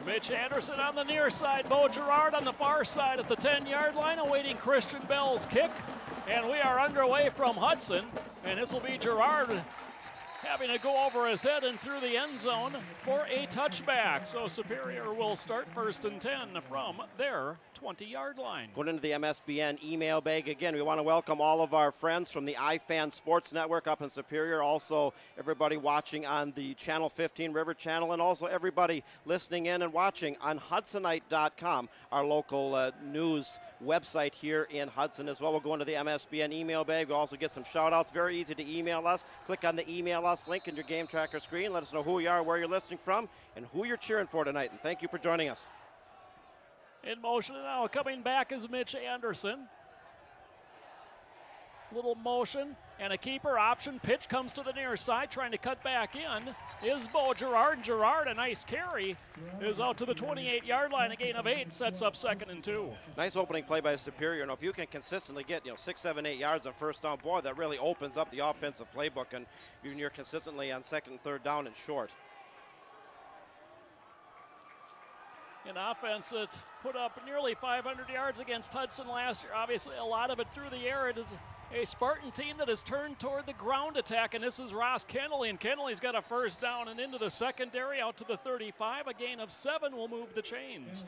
Mitch Anderson on the near side, Bo Gerard on the far side at the 10-yard line, awaiting Christian Bell's kick. And we are underway from Hudson, and this will be Gerard having to go over his head and through the end zone for a touchback. So Superior will start 1st and 10 from their 20-yard line. Going into the MSBN email bag again, we want to welcome all of our friends from the iFan Sports Network up in Superior, also everybody watching on the Channel 15 River Channel, and also everybody listening in and watching on Hudsonite.com, our local news website here in Hudson as well. We'll go into the MSBN email bag. We'll also get some shout-outs. Very easy to email us. Click on the email us link in your game tracker screen. Let us know who you are, where you're listening from, and who you're cheering for tonight. And thank you for joining us. In motion now, coming back is Mitch Anderson. Little motion and a keeper option. Pitch comes to the near side, trying to cut back in is Bo Gerard. Gerard, a nice carry, is out to the 28-yard line. A gain of 8 sets up 2nd and 2. Nice opening play by Superior. And if you can consistently get 6, 7, 8 yards on first down, boy, that really opens up the offensive playbook, and you're consistently on 2nd and 3rd down and short. An offense that put up nearly 500 yards against Hudson last year. Obviously, a lot of it through the air. It is a Spartan team that has turned toward the ground attack, and this is Ross Kennelly, and Kennelly's got a first down and into the secondary, out to the 35. A gain of 7 will move the chains.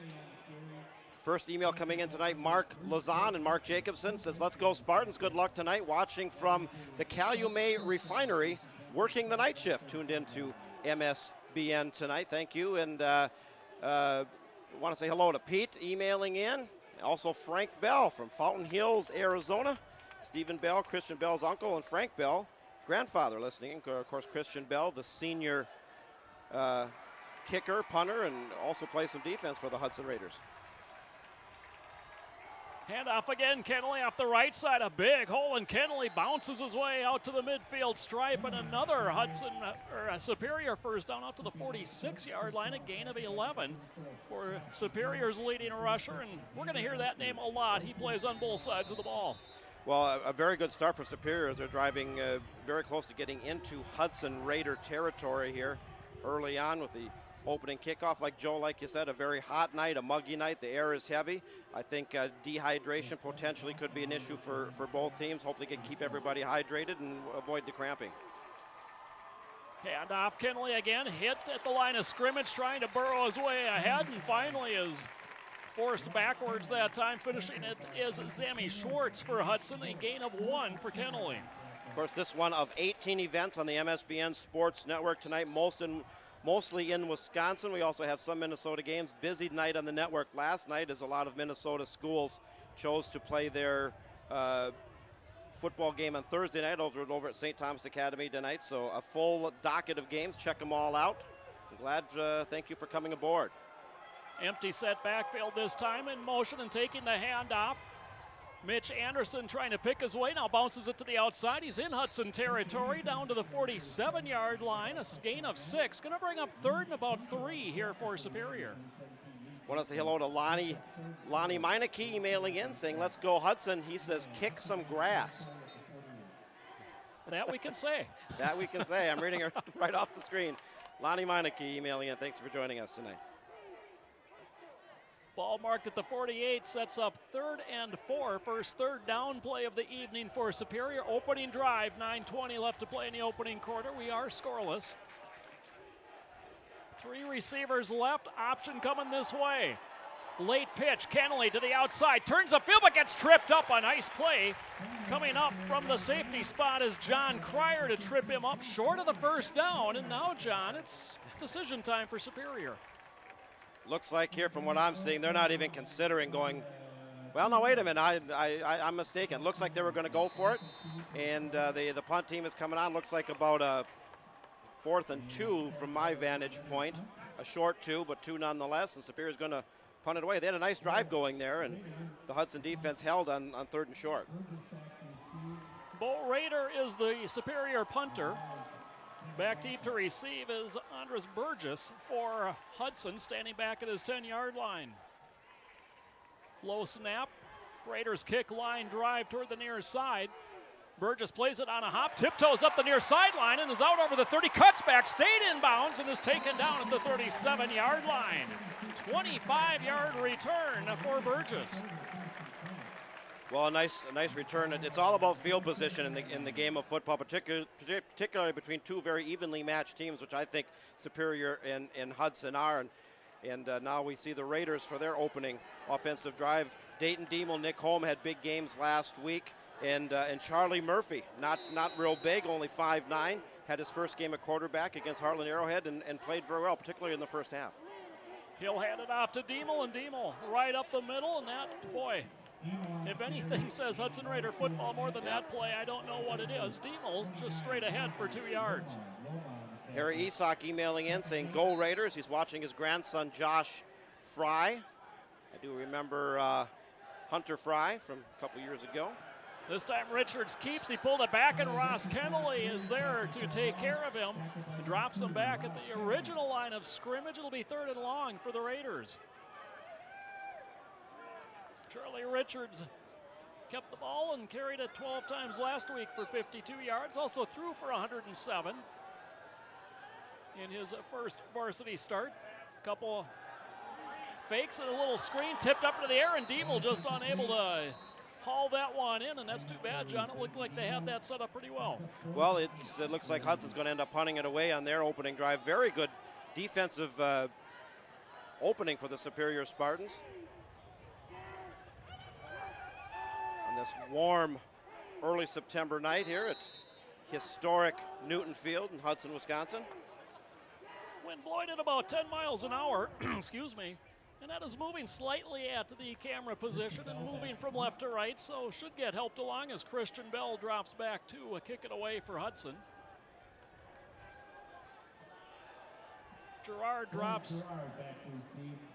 First email coming in tonight, Mark Lazan and Mark Jacobson says, let's go Spartans. Good luck tonight. Watching from the Calumet Refinery, working the night shift. Tuned into MSBN tonight. Thank you. And want to say hello to Pete emailing in. Also Frank Bell from Fountain Hills, Arizona. Stephen Bell, Christian Bell's uncle, and Frank Bell, grandfather, listening. Of course, Christian Bell, the senior kicker, punter, and also plays some defense for the Hudson Raiders. Handoff again, Kennelly off the right side, a big hole, and Kennelly bounces his way out to the midfield stripe, and another Superior first down out to the 46-yard line, a gain of 11 for Superior's leading rusher, and we're going to hear that name a lot. He plays on both sides of the ball. Well, a very good start for Superior as they're driving very close to getting into Hudson Raider territory here early on with the opening kickoff. Like Joe, like you said, a very hot night, a muggy night. The air is heavy. I think dehydration potentially could be an issue for both teams. Hope they can keep everybody hydrated and avoid the cramping. Hand off, Kennelly again, hit at the line of scrimmage, trying to burrow his way ahead, and finally is forced backwards that time. Finishing it is Zammy Schwartz for Hudson, a gain of 1 for Kennelly. Of course, this one of 18 events on the MSBN Sports Network tonight, mostly in Wisconsin. We also have some Minnesota games. Busy night on the network last night as a lot of Minnesota schools chose to play their football game on Thursday night over at St. Thomas Academy tonight. So a full docket of games. Check them all out. I'm glad. Thank you for coming aboard. Empty set backfield this time, in motion and taking the handoff. Mitch Anderson trying to pick his way, now bounces it to the outside. He's in Hudson territory, down to the 47-yard line, a gain of 6. Going to bring up 3rd and about 3 here for Superior. Want to say hello to Lonnie Meineke emailing in saying, let's go Hudson. He says, kick some grass. That we can say. That we can say. I'm reading it right off the screen. Lonnie Meineke emailing in. Thanks for joining us tonight. Ball marked at the 48, sets up 3rd and 4. First 3rd down play of the evening for Superior. Opening drive, 9:20 left to play in the opening quarter. We are scoreless. 3 receivers left, option coming this way. Late pitch, Kennelly to the outside, turns the field but gets tripped up. A nice play coming up from the safety spot is John Cryer to trip him up short of the first down. And now, John, it's decision time for Superior. Looks like here from what I'm seeing, they're not even considering going, well, no, wait a minute, I'm mistaken. Looks like they were going to go for it, and the punt team is coming on. Looks like about a 4th and 2 from my vantage point. A short 2, but 2 nonetheless, and Superior's going to punt it away. They had a nice drive going there, and the Hudson defense held on 3rd and short. Bo Rader is the Superior punter. Back deep to receive is Andres Burgess for Hudson, standing back at his 10-yard line. Low snap. Raiders kick line drive toward the near side. Burgess plays it on a hop, tiptoes up the near sideline and is out over the 30, cuts back, stayed in bounds, and is taken down at the 37-yard line. 25-yard return for Burgess. Well, a nice return. It's all about field position in the game of football, particularly between two very evenly matched teams, which I think Superior and Hudson are. And now we see the Raiders for their opening offensive drive. Dayton Diemel, Nick Holm had big games last week. And Charlie Murphy, not real big, only 5'9", had his first game at quarterback against Heartland Arrowhead and played very well, particularly in the first half. He'll hand it off to Diemel, and Diemel right up the middle, and that, boy, if anything says Hudson Raider football more than that play, I don't know what it is. Diemel just straight ahead for 2 yards. Harry Esock emailing in saying, "Go Raiders." He's watching his grandson Josh Fry. I do remember Hunter Fry from a couple years ago. This time Richards keeps, he pulled it back, and Ross Kennelly is there to take care of him. He drops him back at the original line of scrimmage. It'll be 3rd and long for the Raiders. Charlie Richards kept the ball and carried it 12 times last week for 52 yards. Also threw for 107 in his first varsity start. Couple fakes and a little screen tipped up into the air, and Diemel just unable to haul that one in, and that's too bad, John. It looked like they had that set up pretty well. Well, it looks like Hudson's going to end up punting it away on their opening drive. Very good defensive opening for the Superior Spartans. On this warm early September night here at historic Newton Field in Hudson, Wisconsin. Wind blowing at about 10 miles an hour, excuse me. And that is moving slightly at the camera position and moving from left to right, so should get helped along as Christian Bell drops back to kick it away for Hudson. Gerard drops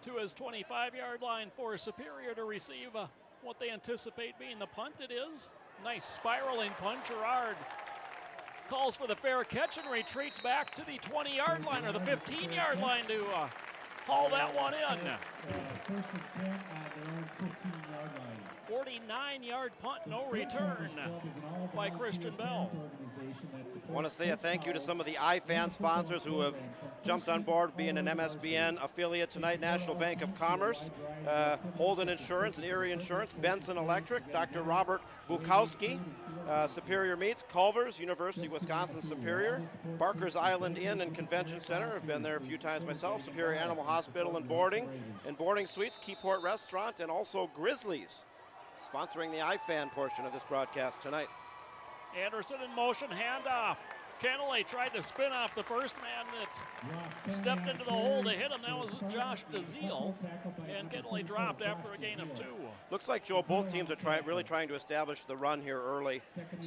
to his 25-yard line for Superior to receive what they anticipate being the punt. It is. Nice spiraling punt. Gerard calls for the fair catch and retreats back to the 20-yard line or the 15-yard line to haul that one in. First and 10 on their own 15-yard line. 49-yard punt, no return by Christian Bell. I want to say a thank you to some of the iFan sponsors who have jumped on board being an MSBN affiliate tonight. National Bank of Commerce, Holden Insurance and Erie Insurance, Benson Electric, Dr. Robert Bukowski, Superior Meats, Culver's, University of Wisconsin Superior, Barker's Island Inn and Convention Center. I've been there a few times myself. Superior Animal Hospital and Boarding Suites, Keyport Restaurant, and also Grizzlies, sponsoring the iFan portion of this broadcast tonight. Anderson in motion, handoff. Kennelly tried to spin off the first man that stepped into the hole to hit him. That was Josh DeZiel, and Kennelly dropped after a gain of 2. Looks like, Joe, both teams are really trying to establish the run here early,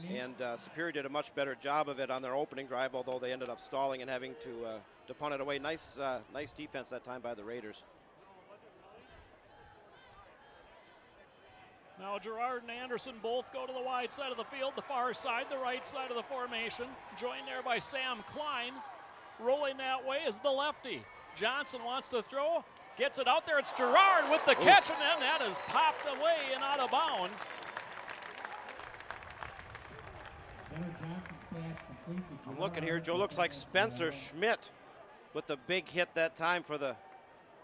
and Superior did a much better job of it on their opening drive, although they ended up stalling and having to punt it away. Nice defense that time by the Raiders. Now Gerard and Anderson both go to the wide side of the field, the far side, the right side of the formation. Joined there by Sam Klein. Rolling that way is the lefty. Johnson wants to throw, gets it out there. It's Gerard with the catch, and then that is popped away and out of bounds. I'm looking here, Joe. Looks like Spencer Schmidt with the big hit that time for the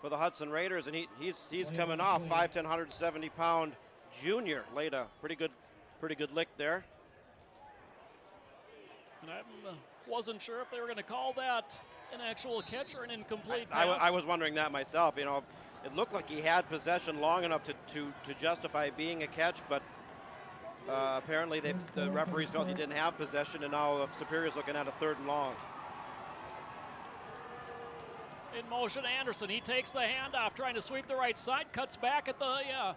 Hudson Raiders, and he's coming off 5'10", 170-pound junior. Laid a pretty good lick there. And I wasn't sure if they were going to call that an actual catch or an incomplete pass. pass. I was wondering that myself. You know, it looked like he had possession long enough to justify being a catch, but apparently the referees felt he didn't have possession, and now Superior's looking at a 3rd and long. In motion, Anderson. He takes the handoff, trying to sweep the right side, cuts back at the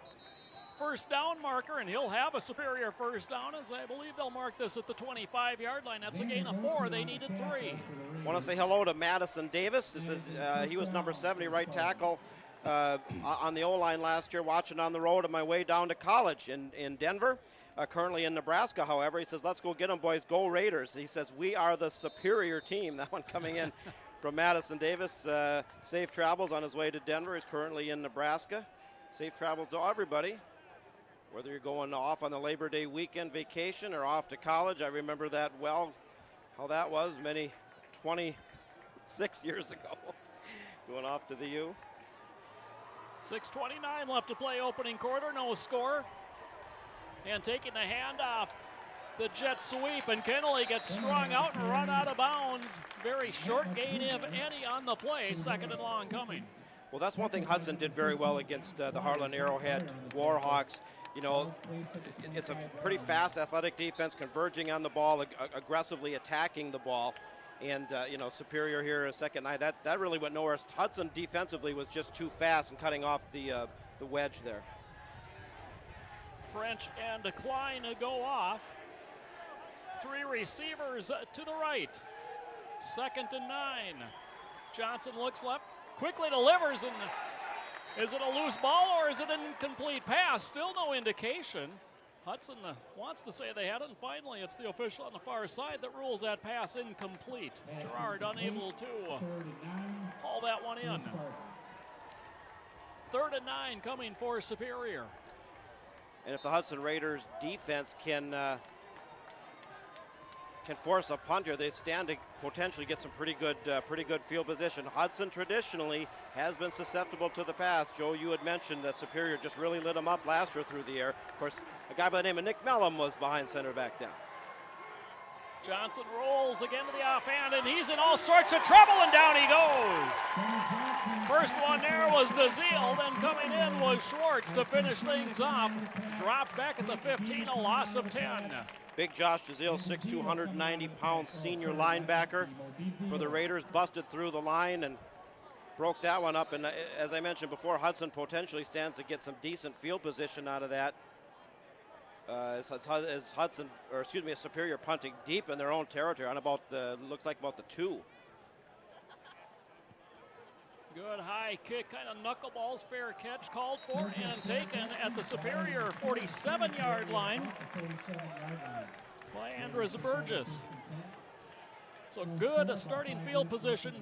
first down marker, and he'll have a Superior first down, as I believe they'll mark this at the 25-yard line. That's a gain of 4. They needed 3. Want to say hello to Madison Davis. This is he was number 70, right tackle on the O-line last year, watching on the road on my way down to college in Denver. Currently in Nebraska, however. He says, "Let's go get them, boys. Go Raiders." He says, "We are the Superior team." That one coming in from Madison Davis. Safe travels on his way to Denver. He's currently in Nebraska. Safe travels to everybody. Whether you're going off on the Labor Day weekend vacation or off to college, I remember that well, how that was 26 years ago, going off to the U. 6:29 left to play opening quarter, no score. And taking the handoff, the jet sweep, and Kennelly gets strung out and run out of bounds. Very short gain, if any, on the play. Second and long coming. Well, that's one thing Hudson did very well against the Heartland Arrowhead Warhawks. You know, it's a pretty fast, athletic defense, converging on the ball, aggressively attacking the ball. And, you know, Superior here a second night, that really went nowhere. Hudson defensively was just too fast and cutting off the wedge there. French and Klein go off. Three receivers to the right. 2nd and 9. Johnson looks left, quickly delivers, and is it a loose ball or is it an incomplete pass? Still no indication. Hudson wants to say they had it, and finally it's the official on the far side that rules that pass incomplete. Gerard unable to haul that one in. 3rd and 9 coming for Superior. And if the Hudson Raiders defense can force a punt here, they stand to potentially get some pretty good field position. Hudson traditionally has been susceptible to the pass. Joe, you had mentioned that Superior just really lit them up last year through the air. Of course, a guy by the name of Nick Mellum was behind center back down. Johnson rolls again to the offhand, and he's in all sorts of trouble, and down he goes. First one there was DeZiel, then coming in was Schwartz to finish things off. Dropped back at the 15, a loss of 10. Big Josh DeZiel, 6'2", 190-pound senior linebacker for the Raiders, busted through the line and broke that one up. And as I mentioned before, Hudson potentially stands to get some decent field position out of that. As Superior punting deep in their own territory on about looks like about the 2. Good high kick, kind of knuckleballs, fair catch called for and taken at the Superior 47-yard line by Andres Burgess. So good starting field position.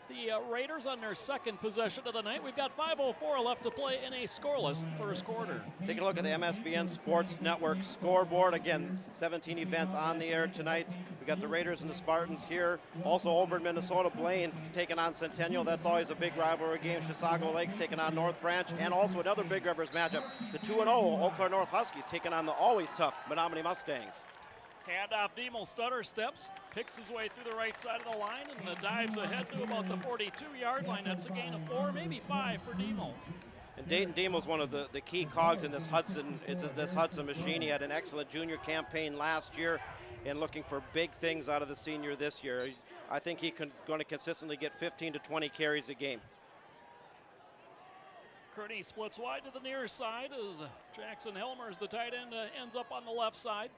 The Raiders on their 2nd possession of the night. We've got 5:04 left to play in a scoreless first quarter. Taking a look at the MSBN Sports Network scoreboard. Again, 17 events on the air tonight. We got the Raiders and the Spartans here. Also over in Minnesota, Blaine taking on Centennial. That's always a big rivalry game. Chisago Lakes taking on North Branch. And also another Big Rivers matchup. The 2-0 Eau Claire North Huskies taking on the always tough Menominee Mustangs. Handoff, Demel stutter steps, picks his way through the right side of the line, and dives ahead to about the 42-yard line. That's a gain of 4, maybe 5 for Demel. And Dayton Demel's one of the key cogs in this Hudson machine. He had an excellent junior campaign last year and looking for big things out of the senior this year. I think he's going to consistently get 15 to 20 carries a game. Kearney splits wide to the near side as Jackson Helmers, the tight end, ends up on the left side.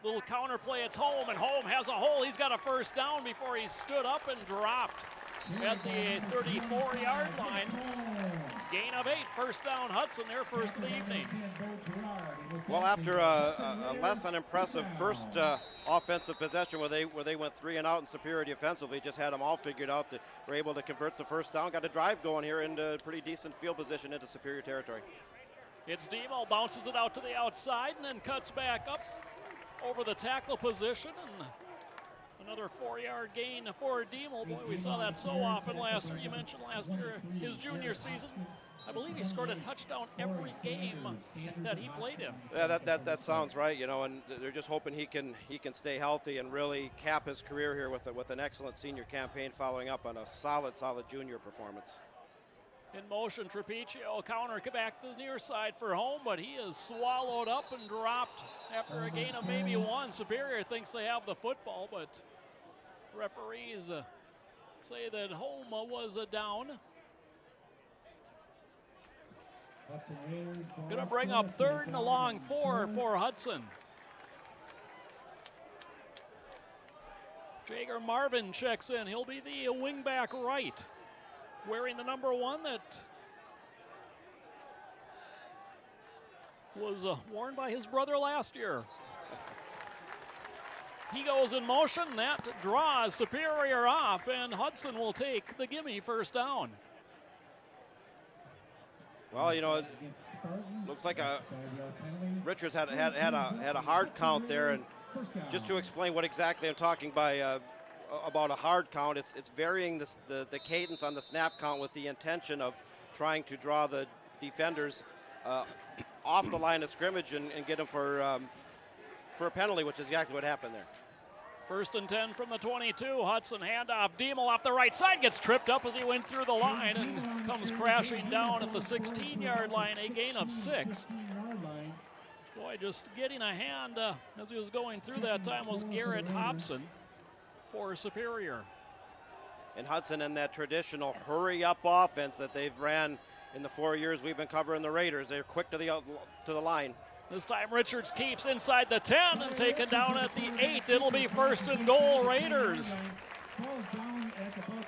Little counter play, it's Holm, and Holm has a hole. He's got a first down before he stood up and dropped at the 34-yard line. Gain of 8, first down Hudson, their first of the evening. Well, after a less than impressive first offensive possession where they went 3 and out and Superior defensively, just had them all figured out, that were able to convert the first down. Got a drive going here into pretty decent field position into Superior territory. It's Demo, bounces it out to the outside and then cuts back up over the tackle position, and another 4-yard gain for Demel. Boy, we saw that so often last year. You mentioned last year, his junior season. I believe he scored a touchdown every game that he played in. Yeah, that sounds right, you know, and they're just hoping he can stay healthy and really cap his career here with an excellent senior campaign following up on a solid junior performance. In motion, Trapecio counter back to the near side for Home, but he is swallowed up and dropped after a gain of maybe 1. Superior thinks they have the football, but referees say that Home was down. Going to bring up 3rd and a long 4 for Hudson. Jager Marvin checks in. He'll be the wingback right, wearing the number 1 that was worn by his brother last year. He goes in motion. That draws Superior off, and Hudson will take the gimme first down. Well, you know, it looks like Richards had a hard count there, and just to explain what exactly I'm talking by about a hard count, it's varying the cadence on the snap count with the intention of trying to draw the defenders off the line of scrimmage and get them for a penalty, which is exactly what happened there. 1st and 10 from the 22. Hudson handoff. Diemel off the right side gets tripped up as he went through the line and comes crashing down at the 16-yard line, a gain of 6. Boy, just getting a hand as he was going through that time was Garrett Hobson for Superior. And Hudson in that traditional hurry-up offense that they've ran in the 4 years we've been covering the Raiders. They're quick to the line. This time Richards keeps inside the 10 and taken down at the 8. It'll be 1st and goal, Raiders.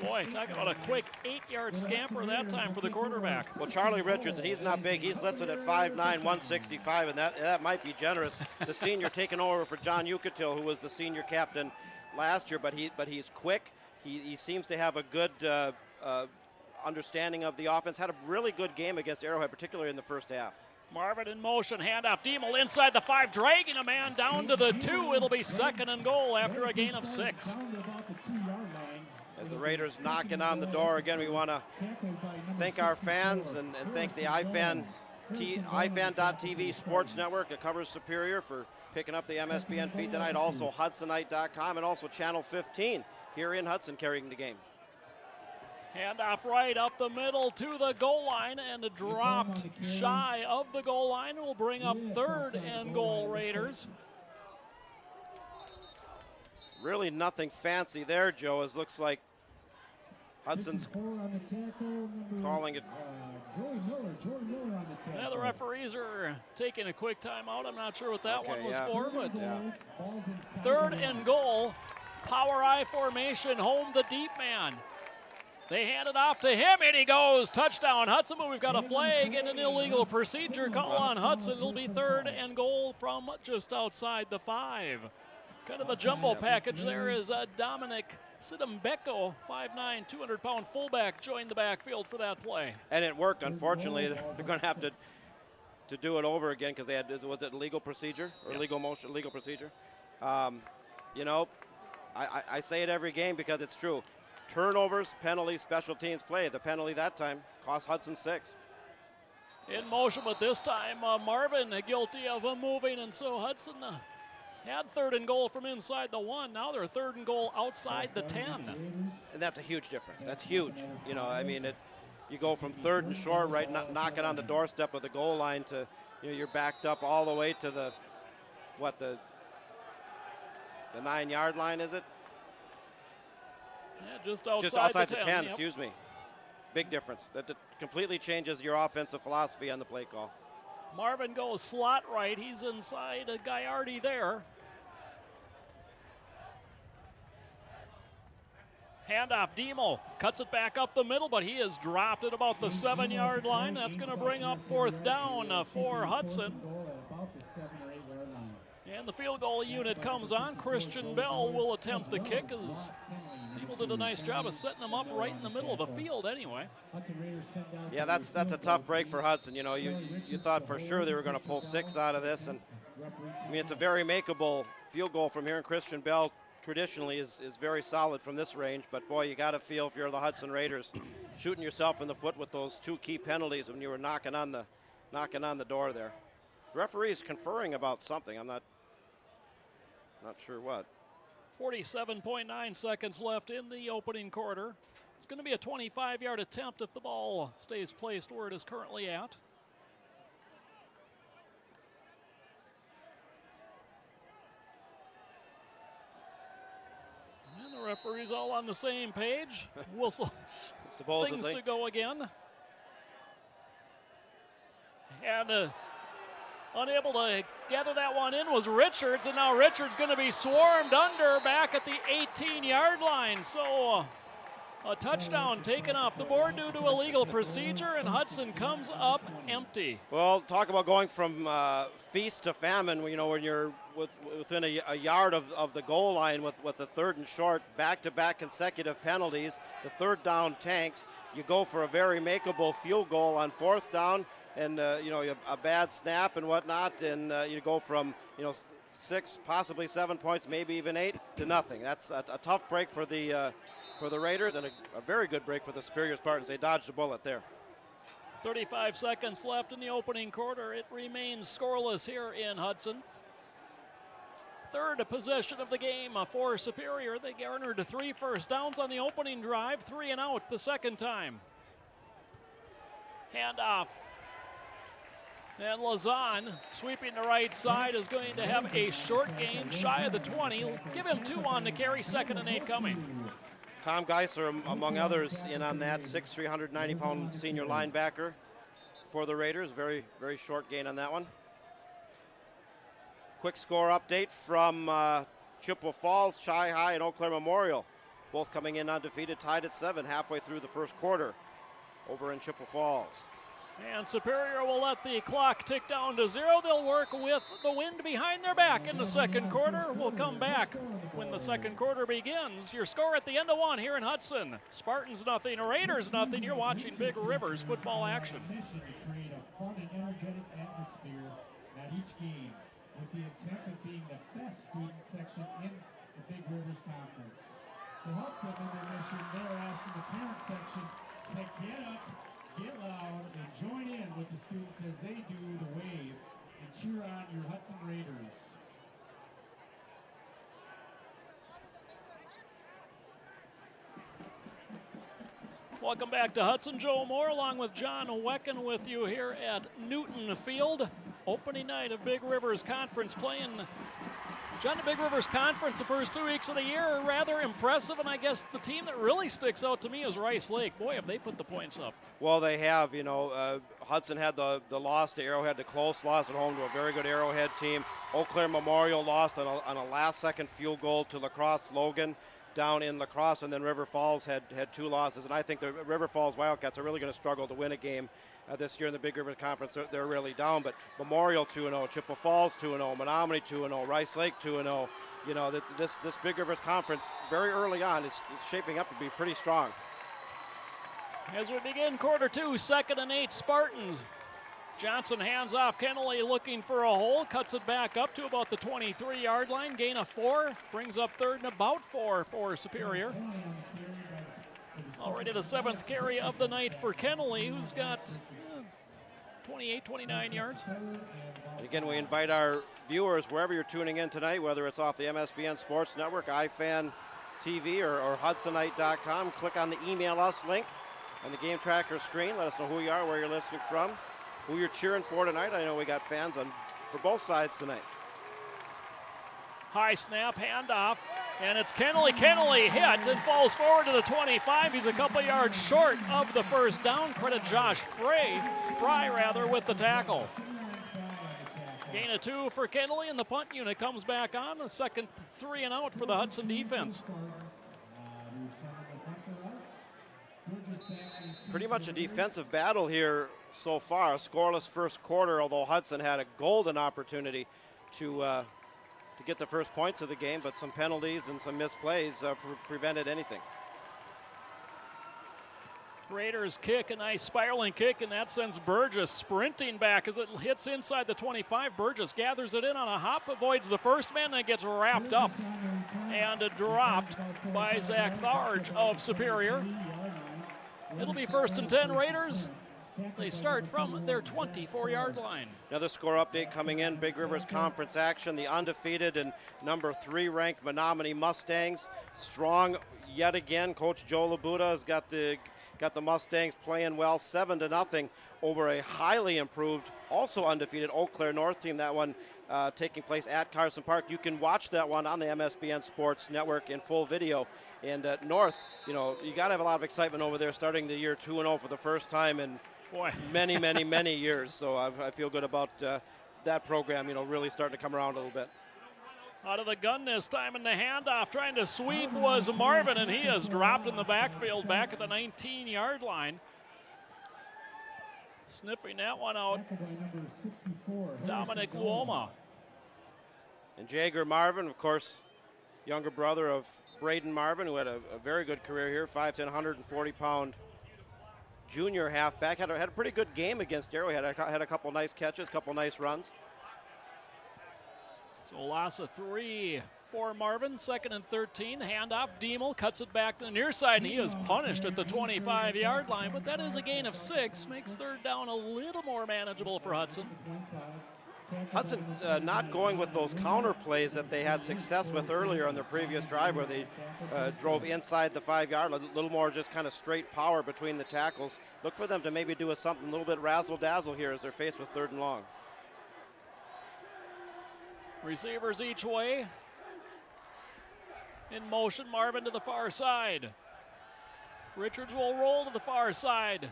Boy, talk about a quick 8-yard scamper that time for the quarterback. Well, Charlie Richards, and he's not big. He's listed at 5'9", 165, and that might be generous. The senior taking over for John Yucatil, who was the senior captain last year, but he's quick. He seems to have a good understanding of the offense. Had a really good game against Arrowhead, particularly in the first half. Marvin in motion, handoff. Diemel inside the 5, dragging a man down to the 2. It'll be 2nd and goal after a gain of 6. As the Raiders knocking on the door again, we want to thank our fans and thank the iFan.tv Sports Network that covers Superior for picking up the MSBN feed tonight. Also Hudsonite.com and also Channel 15 here in Hudson carrying the game. Handoff right up the middle to the goal line and dropped shy of the goal line. Will bring up 3rd and goal, Raiders. Really nothing fancy there, Joe. It looks like Hudson's calling it. Yeah, the referees are taking a quick timeout. I'm not sure what that one was for, but 3rd and goal. Power I formation, home the deep man. They hand it off to him, and he goes. Touchdown, Hudson, but we've got a flag and an illegal procedure call on Hudson. It'll be 3rd and goal from just outside the 5. Kind of a jumbo package there is Dominic Sidambecco, 5'9", 200-pound fullback, joined the backfield for that play. And it worked. Unfortunately, they're going to have to do it over again because they had, was it legal procedure or yes. legal procedure? You know, I say it every game because it's true. Turnovers, penalties, special teams play. The penalty that time cost Hudson 6. In motion, but this time Marvin guilty of moving, and so Hudson had 3rd and goal from inside the 1. Now they're 3rd and goal outside the 10. And that's a huge difference. That's huge. You know, I mean, you go from 3rd and short, right, knocking on the doorstep of the goal line to, you know, you're backed up all the way to the 9-yard line, is it? Yeah, just outside the 10, yep. Excuse me. Big difference. That completely changes your offensive philosophy on the play call. Marvin goes slot right. He's inside a Gaiardi there. Handoff, Diemel cuts it back up the middle, but he has dropped at about the 7-yard line. That's going to bring up 4th down for Hudson. And the field goal unit comes on. Christian Bell will attempt the kick as Diemel did a nice job of setting him up right in the middle of the field anyway. Yeah, that's a tough break for Hudson. You know, you thought for sure they were going to pull 6 out of this. And, I mean, it's a very makeable field goal from here. And Christian Bell traditionally is very solid from this range. But, boy, you got to feel if you're the Hudson Raiders shooting yourself in the foot with those 2 key penalties when you were knocking on the door there. The referee's conferring about something. I'm not sure what. 47.9 seconds left in the opening quarter. It's going to be a 25-yard attempt if the ball stays placed where it is currently at. And the referee's all on the same page. Whistle. Things to go again. And unable to gather that one in was Richards, and now Richards going to be swarmed under back at the 18-yard line. So a touchdown taken off the board due to illegal procedure, and Hudson comes up empty. Well, talk about going from feast to famine. You know, when you're within a yard of the goal line with the 3rd and short, back-to-back consecutive penalties, the 3rd down tanks. you go for a very makeable field goal on 4th down, and you know, a bad snap and whatnot, and you go from, you know, 6, possibly 7 points, maybe even 8 to nothing. That's a tough break for the Raiders, and a very good break for the Superior Spartans. They dodged a bullet there. 35 seconds left in the opening quarter. It remains scoreless here in Hudson. Third possession of the game for Superior. They garnered 3 first downs on the opening drive, 3 and out the second time. Handoff. And Lazan, sweeping the right side, is going to have a short gain shy of the 20. Give him 2 on the carry, 2nd and 8 coming. Tom Geisler, among others, in on that, 6'3", 390-pound senior linebacker for the Raiders. Very, very short gain on that one. Quick score update from Chippewa Falls, Chi High, and Eau Claire Memorial. Both coming in undefeated, tied at 7 halfway through the first quarter over in Chippewa Falls. And Superior will let the clock tick down to 0. They'll work with the wind behind their back in the second quarter. We'll come back when the second quarter begins. Your score at the end of 1 here in Hudson. Spartans nothing, Raiders nothing. You're watching Big Rivers football action. Mission to create a fun and energetic atmosphere at each game, with the intent of being the best student section in the Big Rivers Conference. To help them in their mission, they're asking the parent section to get up, get loud, and join in with the students as they do the wave and cheer on your Hudson Raiders. Welcome back to Hudson. Joe Moore along with John Wecken with you here at Newton Field. Opening night of Big Rivers Conference playing. John, the Big Rivers Conference the first 2 weeks of the year are rather impressive, and I guess the team that really sticks out to me is Rice Lake. Boy, have they put the points up. Well, they have. You know, Hudson had the loss to Arrowhead, the close loss at home to a very good Arrowhead team. Eau Claire Memorial lost on a last-second field goal to La Crosse Logan down in La Crosse, and then River Falls had 2 losses. And I think the River Falls Wildcats are really going to struggle to win a game this year in the Big River Conference. They're really down, but Memorial 2-0, Chippewa Falls 2-0, Menominee 2-0, Rice Lake 2-0. You know, this Big Rivers Conference very early on is shaping up to be pretty strong. As we begin quarter 2, 2nd and 8 Spartans. Johnson hands off Kennelly looking for a hole, cuts it back up to about the 23-yard line, gain of 4, brings up 3rd and about 4 for Superior. Already the 7th carry of the night for Kennelly, who's got 28, 29 yards. And again, we invite our viewers, wherever you're tuning in tonight, whether it's off the MSBN Sports Network, iFan TV, or HudsonNight.com, click on the Email Us link on the game tracker screen. Let us know who you are, where you're listening from, who you're cheering for tonight. I know we got fans for both sides tonight. High snap, handoff, and it's Kennelly. Kennelly hit and falls forward to the 25. He's a couple yards short of the first down. Credit Josh Fry with the tackle. Gain of 2 for Kennelly, and the punt unit comes back on. The second 3 and out for the Hudson defense. Pretty much a defensive battle here so far. A scoreless first quarter, although Hudson had a golden opportunity to get the first points of the game, but some penalties and some missed plays prevented anything. Raiders kick, a nice spiraling kick, and that sends Burgess sprinting back as it hits inside the 25. Burgess gathers it in on a hop, avoids the first man, and gets wrapped up and dropped by Zach Tharge of Superior. It'll be 1st and 10 Raiders. They start from their 24-yard line. Another score update coming in, Big Rivers Conference action. The undefeated and number 3 ranked Menominee Mustangs. Strong yet again. Coach Joe Labuda has got the Mustangs playing well, 7-0 over a highly improved, also undefeated Eau Claire North team. That one taking place at Carson Park. You can watch that one on the MSBN Sports Network in full video. And North, you know, you got to have a lot of excitement over there, starting the year 2-0 for the first time in many, many, many years. So I feel good about that program, you know, really starting to come around a little bit. Out of the gun this time in the handoff, trying to sweep was Marvin, and he is dropped in the backfield back at the 19-yard line. Sniffing that one out, Dominic Luoma. And Jager Marvin, of course, younger brother of Braden Marvin, who had a very good career here, 5'10", 140-pound junior halfback, had a pretty good game against Arrowhead. Had a couple nice catches, couple nice runs. So loss of 3 for Marvin, 2nd and 13. Handoff, Diemel cuts it back to the near side, and he is punished at the 25-yard line, but that is a gain of 6. Makes 3rd down a little more manageable for Hudson. Hudson not going with those counter plays that they had success with earlier on their previous drive, where they drove inside the 5-yard line, a little more just kind of straight power between the tackles. Look for them to maybe do something a little bit razzle-dazzle here as they're faced with 3rd and long. Receivers each way. In motion, Marvin to the far side. Richards will roll to the far side.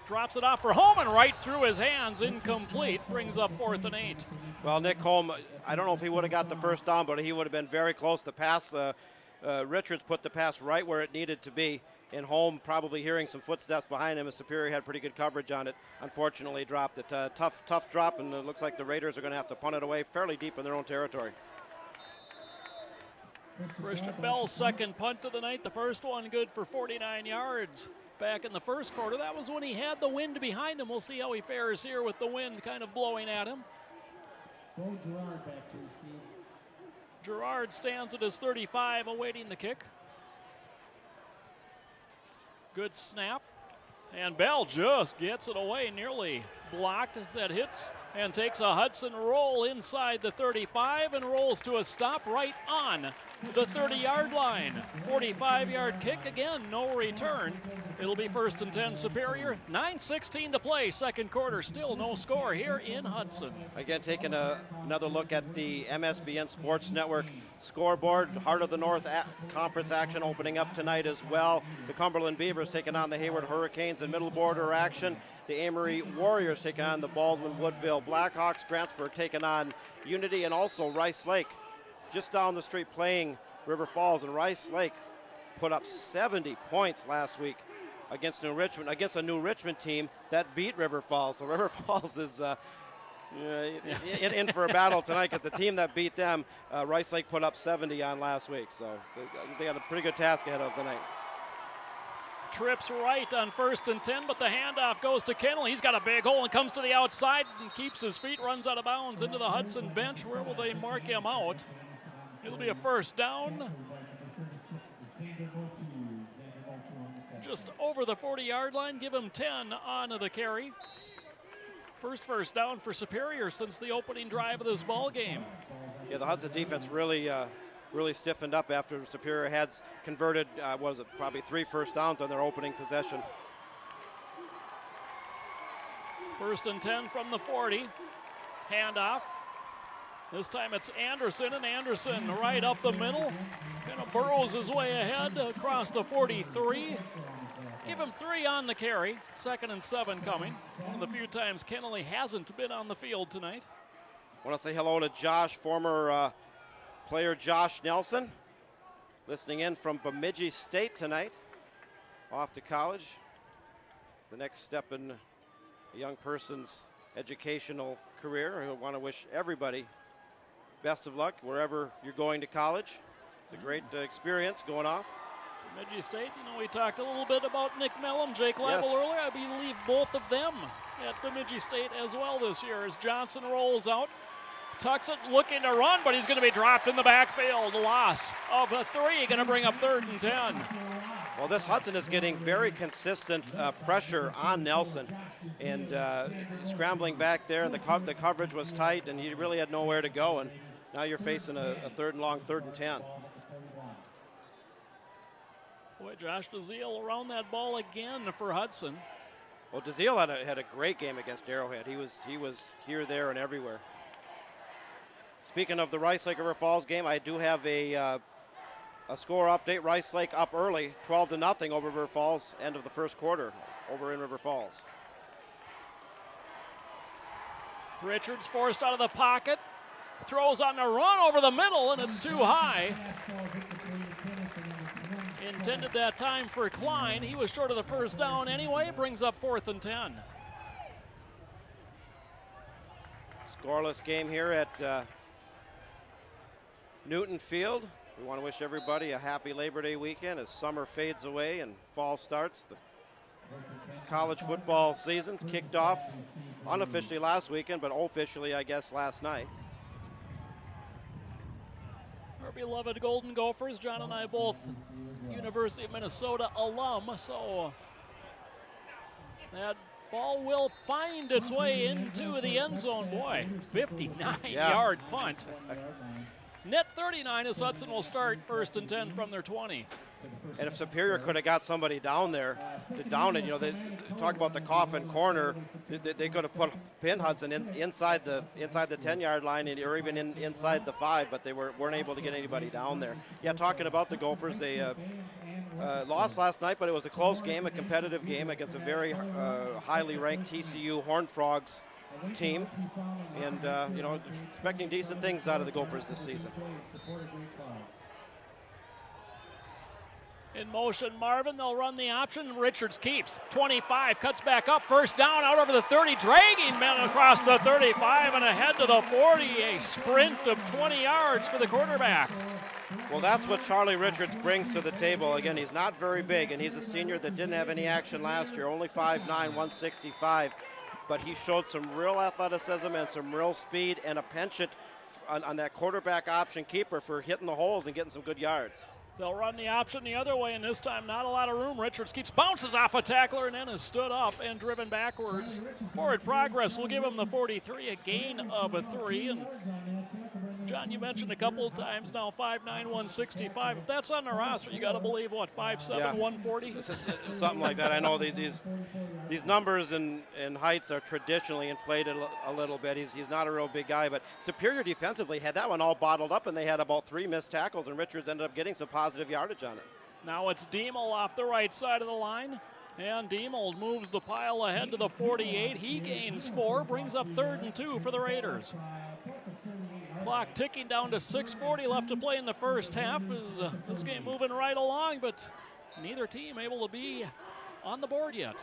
Drops it off for Holman, right through his hands, incomplete. Brings up 4th and 8. Well, Nick Holm, I don't know if he would have got the first down, but he would have been very close. The pass, Richards put the pass right where it needed to be. And Holm, probably hearing some footsteps behind him, as Superior had pretty good coverage on it. Unfortunately, dropped it. Tough drop, and it looks like the Raiders are going to have to punt it away fairly deep in their own territory. Christian Bell's 2nd punt of the night. The first one good for 49 yards. Back in the first quarter, that was when he had the wind behind him. We'll see how he fares here with the wind kind of blowing at him. Gerard back to receive. Gerard stands at his 35, awaiting the kick. Good snap. And Bell just gets it away, nearly blocked as that hits, and takes a Hudson roll inside the 35 and rolls to a stop right on the 30-yard line. 45-yard kick, again, no return. It'll be 1st and 10 Superior. 9:16 to play, 2nd quarter. Still no score here in Hudson. Again, taking another look at the MSBN Sports Network scoreboard. Heart of the North Conference action opening up tonight as well. The Cumberland Beavers taking on the Hayward Hurricanes in middle border action. The Amory Warriors taking on the Baldwin Woodville Blackhawks. Grantsburg taking on Unity, and also Rice Lake just down the street playing River Falls. And Rice Lake put up 70 points last week against a New Richmond team that beat River Falls. So River Falls is in for a battle tonight, because the team that beat them, Rice Lake put up 70 on last week. So they got a pretty good task ahead of the night. Trips right on 1st and 10, but the handoff goes to Kennel. He's got a big hole and comes to the outside and keeps his feet, runs out of bounds into the Hudson bench. Where will they mark him out? It'll be a 1st down. Just over the 40-yard line. Give him 10 on the carry. First down for Superior since the opening drive of this ball game. Yeah, the Hudson defense really stiffened up after Superior had converted, probably 3 first downs on their opening possession. 1st and 10 from the 40. Handoff. This time it's Anderson, and Anderson right up the middle. Kind of burrows his way ahead across the 43. Give him 3 on the carry. 2nd and 7 coming. One of the few times Kennelly hasn't been on the field tonight. I want to say hello to Josh, former player Josh Nelson, listening in from Bemidji State tonight, off to college. The next step in a young person's educational career. I want to wish everybody best of luck wherever you're going to college. It's a great experience going off. Bemidji State, we talked a little bit about Nick Mellum, Jake Leibel Yes. earlier. I believe both of them at Bemidji State as well this year as Johnson rolls out. Tucks it, looking to run, but he's going to be dropped in the backfield. Loss of a 3, going to bring up 3rd and 10. Well, this Hudson is getting very consistent pressure on Nelson, and scrambling back there, and the coverage was tight, and he really had nowhere to go, and now you're facing a 3rd and long, 3rd and 10. Boy, Josh DeZiel around that ball again for Hudson. Well, DeZiel had a great game against Arrowhead. He was here, there, and everywhere. Speaking of the Rice Lake River Falls game, I do have a score update. Rice Lake up early, 12-0 over River Falls, end of the first quarter over in River Falls. Richards forced out of the pocket, throws on the run over the middle, and it's too high. Intended that time for Klein. He was short of the first down anyway. Brings up 4th and 10. Scoreless game here at Newton Field. We want to wish everybody a happy Labor Day weekend as summer fades away and fall starts. The college football season kicked off unofficially last weekend, but officially, I guess, last night. Our beloved Golden Gophers, John and I both University of Minnesota alum, so that ball will find its way into the end zone. Boy, 59-yard punt. Net 39 as Hudson will start 1st and 10 from their 20. And if Superior could have got somebody down there to down it, they talk about the coffin corner. They could have pinned Hudson inside the 10-yard line or even inside the 5, but they weren't able to get anybody down there. Yeah, talking about the Gophers, they lost last night, but it was a close game, a competitive game against a very highly ranked TCU Horned Frogs team, and expecting decent things out of the Gophers this season. In motion, Marvin, they'll run the option. Richards keeps 25, cuts back up, 1st down, out over the 30, dragging men across the 35 and ahead to the 40, a sprint of 20 yards for the quarterback. Well, that's what Charlie Richards brings to the table. Again, he's not very big, and he's a senior that didn't have any action last year, only 5'9", 165, but he showed some real athleticism and some real speed and a penchant on that quarterback option keeper for hitting the holes and getting some good yards. They'll run the option the other way, and this time not a lot of room. Richards bounces off a tackler and then is stood up and driven backwards. Forward progress will give him the 43, a gain of a 3. And John, you mentioned a couple of times now 5'9", 165. If that's on the roster, you got to believe, what, 5'7", yeah. 140? Something like that. I know these numbers and heights are traditionally inflated a little bit. He's not a real big guy, but Superior defensively had that one all bottled up, and they had about 3 missed tackles, and Richards ended up getting some positive yardage on it. Now it's Diemel off the right side of the line, and Diemel moves the pile ahead to the 48. He gains 4, brings up 3rd and 2 for the Raiders. Clock ticking down to 6:40 left to play in the first half. This game moving right along, but neither team able to be on the board yet.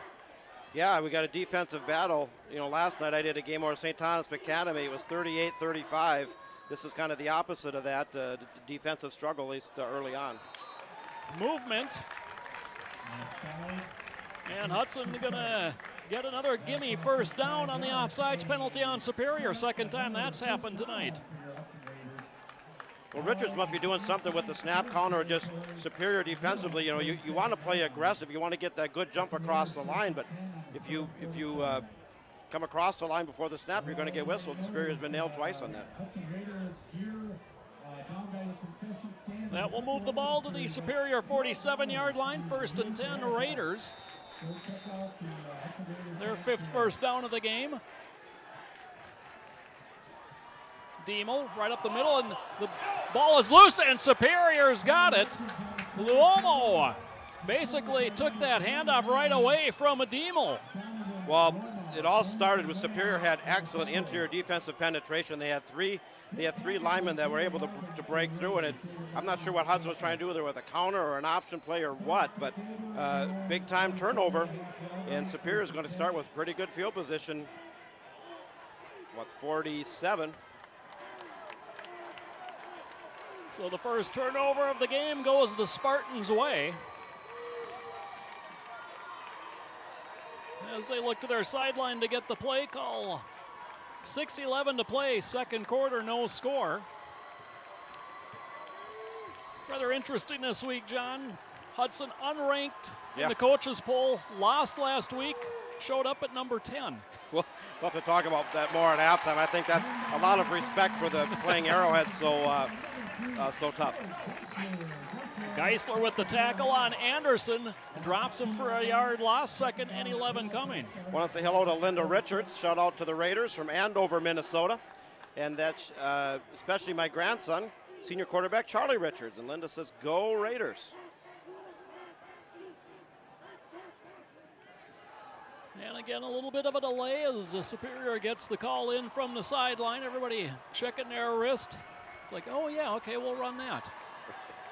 Yeah, we got a defensive battle. Last night I did a game over St. Thomas Academy. It was 38-35. This is kind of the opposite of that, defensive struggle, at least early on. Movement. And Hudson going to get another gimme 1st down on the offsides penalty on Superior. 2nd time that's happened tonight. Well, Richards must be doing something with the snap counter or just Superior defensively. You want to play aggressive. You want to get that good jump across the line, but if you come across the line before the snap, you're going to get whistled. Superior's been nailed twice on that. That will move the ball to the Superior 47-yard line. 1st and 10 Raiders. Their 5th first down of the game. Diemel right up the middle, and the ball is loose, and Superior's got it. Luomo basically took that handoff right away from Diemel. Well, it all started with Superior had excellent interior defensive penetration. They had three linemen that were able to break through, and I'm not sure what Hudson was trying to do there with a counter or an option play or what, but big time turnover, and Superior is going to start with pretty good field position. 47. So the first turnover of the game goes the Spartans' way. As they look to their sideline to get the play call. 6:11 to play, 2nd quarter, no score. Rather interesting this week, John. Hudson unranked in the coaches poll, lost last week, showed up at number 10. Well, we'll have to talk about that more at halftime. I think that's a lot of respect for the playing Arrowhead so tough. Geisler with the tackle on Anderson, drops him for a yard loss, 2nd and 11 coming. Want to say hello to Linda Richards. Shout out to the Raiders from Andover, Minnesota. And that's especially my grandson, senior quarterback Charlie Richards. And Linda says, go Raiders. And again, a little bit of a delay as Superior gets the call in from the sideline. Everybody checking their wrist. It's like, oh yeah, okay, we'll run that.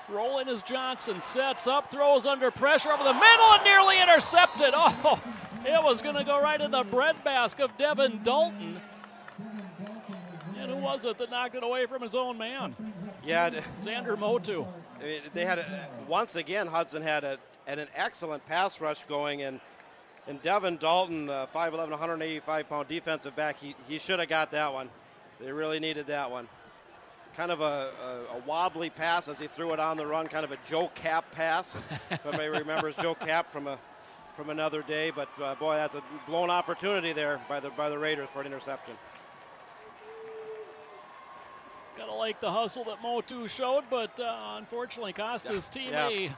Rolling is Johnson, sets up, throws under pressure over the middle and nearly intercepted. Oh, it was going to go right in the breadbasket of Devin Dalton. And who was it that knocked it away from his own man? Yeah. Xander Motu. I mean, they had, once again, Hudson had an excellent pass rush going, and And Devin Dalton, 5'11", 185-pound defensive back, he should have got that one. They really needed that one. Kind of a wobbly pass as he threw it on the run, kind of a Joe Cap pass. If anybody remembers Joe Cap from another day, but boy, that's a blown opportunity there by the Raiders for an interception. Gotta like the hustle that Motu showed, but unfortunately cost his team a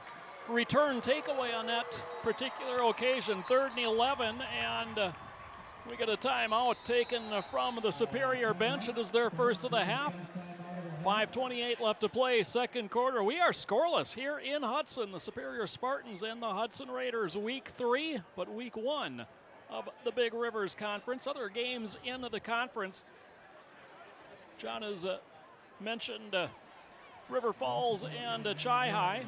return takeaway on that particular occasion. 3rd and 11, and we get a timeout taken from the Superior bench. It is their first of the half. 5:28 left to play, second quarter. We are scoreless here in Hudson. The Superior Spartans and the Hudson Raiders, week 3, but week 1 of the Big Rivers Conference. Other games in the conference. John has mentioned River Falls and Chi High.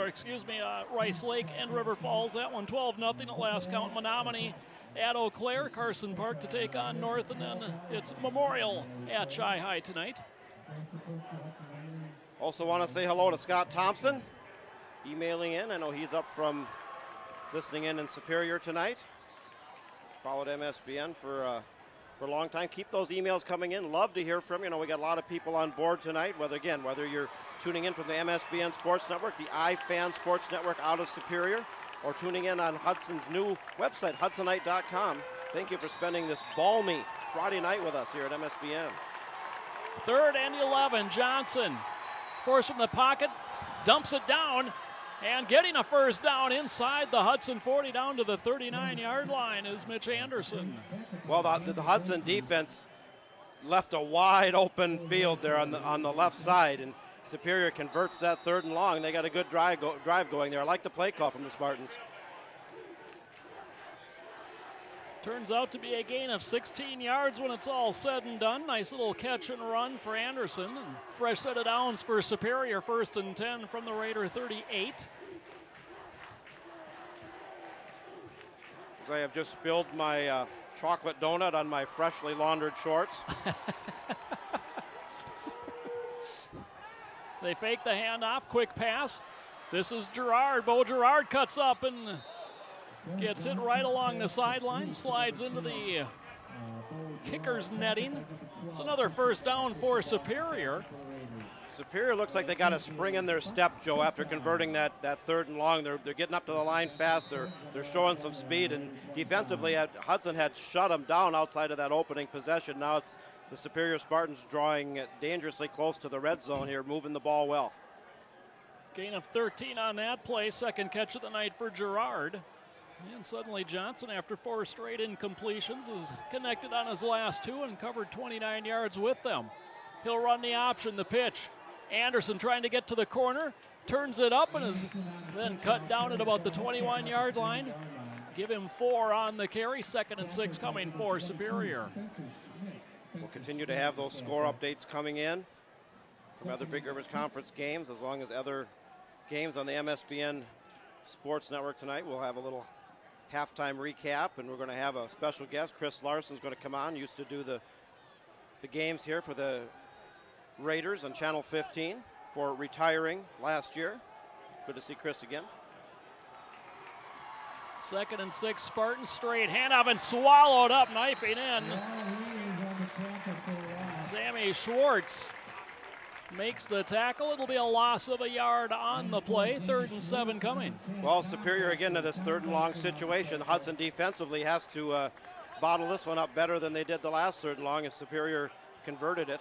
Excuse me, Rice Lake and River Falls. That one 12-0 at last count. Menominee at Eau Claire, Carson Park to take on North, and then it's Memorial at Chi High tonight. Also want to say hello to Scott Thompson, emailing in. I know he's up from listening in Superior tonight. Followed MSBN for a long time. Keep those emails coming in. Love to hear from you. We got a lot of people on board tonight, whether you're tuning in from the MSBN Sports Network, the iFan Sports Network out of Superior, or tuning in on Hudson's new website, hudsonite.com. Thank you for spending this balmy Friday night with us here at MSBN. 3rd and 11, Johnson forced from the pocket, dumps it down, and getting a first down inside the Hudson 40 down to the 39-yard line is Mitch Anderson. Well, the Hudson defense left a wide open field there on the left side, and Superior converts that 3rd and long. They got a good drive going there. I like the play call from the Spartans. Turns out to be a gain of 16 yards when it's all said and done. Nice little catch and run for Anderson. And fresh set of downs for Superior, 1st and 10 from the Raider 38. So I have just spilled my chocolate donut on my freshly laundered shorts. They fake the handoff, quick pass. This is Gerard. Bo Gerard cuts up and gets hit right along the sideline, slides into the kicker's netting. It's another first down for Superior. Superior looks like they got a spring in their step, Joe, after converting that 3rd and long. They're getting up to the line fast. They're showing some speed, and defensively, Hudson had shut them down outside of that opening possession. Now it's the Superior Spartans drawing dangerously close to the red zone here, moving the ball well. Gain of 13 on that play, second catch of the night for Gerard. And suddenly Johnson, after 4 straight incompletions, is connected on his last 2 and covered 29 yards with them. He'll run the option, the pitch. Anderson trying to get to the corner, turns it up and is then cut down at about the 21-yard line. Give him 4 on the carry, 2nd and 6 coming for Superior. We'll continue to have those score updates coming in from other Big Rivers Conference games, as long as other games on the MSBN Sports Network tonight. We'll have a little halftime recap, and we're going to have a special guest. Chris Larson's going to come on, used to do the games here for the Raiders on Channel 15 for retiring last year. Good to see Chris again. 2nd and 6, Spartans straight handoff and swallowed up, knifing in. Sammy Schwartz makes the tackle. It'll be a loss of a yard on the play. 3rd and 7 coming. Well, Superior again to this 3rd and long situation. Hudson defensively has to bottle this one up better than they did the last 3rd and long, as Superior converted it.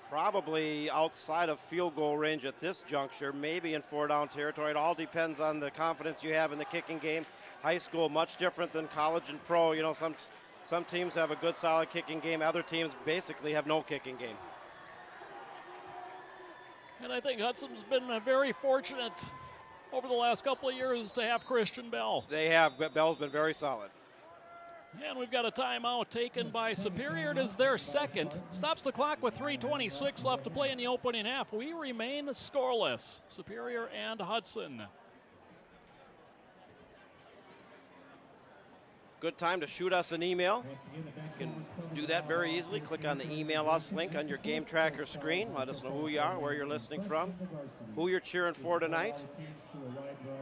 Probably outside of field goal range at this juncture, maybe in 4-down territory. It all depends on the confidence you have in the kicking game. High school, much different than college and pro. Some teams have a good, solid kicking game. Other teams basically have no kicking game. And I think Hudson's been very fortunate over the last couple of years to have Christian Bell. They have. Bell's been very solid. And we've got a timeout taken by Superior. It is their 2nd. Stops the clock with 3:26 left to play in the opening half. We remain scoreless, Superior and Hudson. good time to shoot us an email. You can do that very easily. Click on the Email Us link on your game tracker screen. Let us know who you are, where you're listening from, who you're cheering for tonight.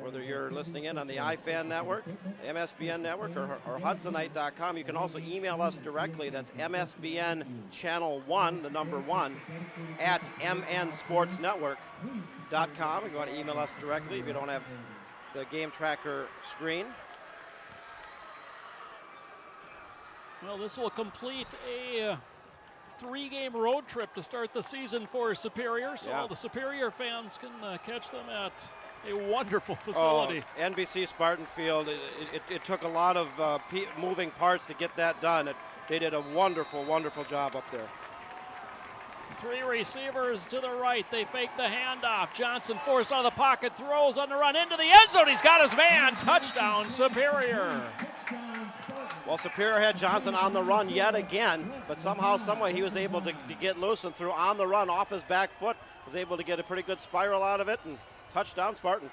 Whether you're listening in on the iFan Network, MSBN Network, or Hudsonite.com, you can also email us directly. That's MSBN Channel 1, the number 1, at mnsportsnetwork.com. If you want to email us directly, if you don't have the game tracker screen. Well, this will complete a 3-game road trip to start the season for Superior, so all the Superior fans can catch them at a wonderful facility. Oh, NBC Spartan Field, it took a lot of moving parts to get that done. They did a wonderful, wonderful job up there. 3 receivers to the right. They fake the handoff. Johnson forced out of the pocket, throws on the run into the end zone. He's got his man. Touchdown, Superior. Well, Superior had Johnson on the run yet again, but somehow, someway, he was able to get loose and threw on the run off his back foot. Was able to get a pretty good spiral out of it, and touchdown, Spartans.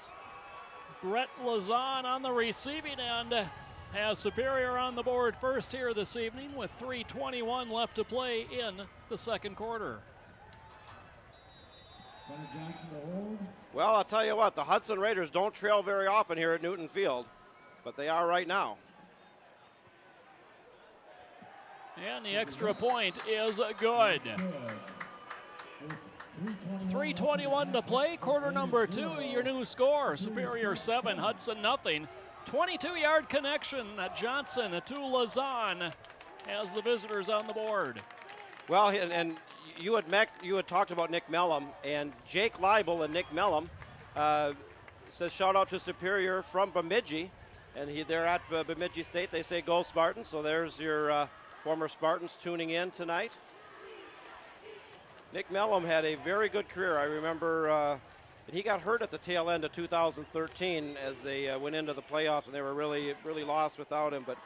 Brett Lazan on the receiving end has Superior on the board first here this evening with 3:21 left to play in the second quarter. Well, I'll tell you what, the Hudson Raiders don't trail very often here at Newton Field, but they are right now. And the extra point is good. 3:21 to play, quarter number 2, your new score. Superior 7, Hudson nothing. 22-yard connection, Johnson to Lazan as the visitors on the board. Well, and you had talked about Nick Mellum, and Jake Leibel and Nick Mellum says shout out to Superior from Bemidji, and they're at Bemidji State. They say go Spartans, so there's your former Spartans tuning in tonight. Nick Mellum had a very good career. I remember he got hurt at the tail end of 2013 as they went into the playoffs, and they were really, really lost without him. But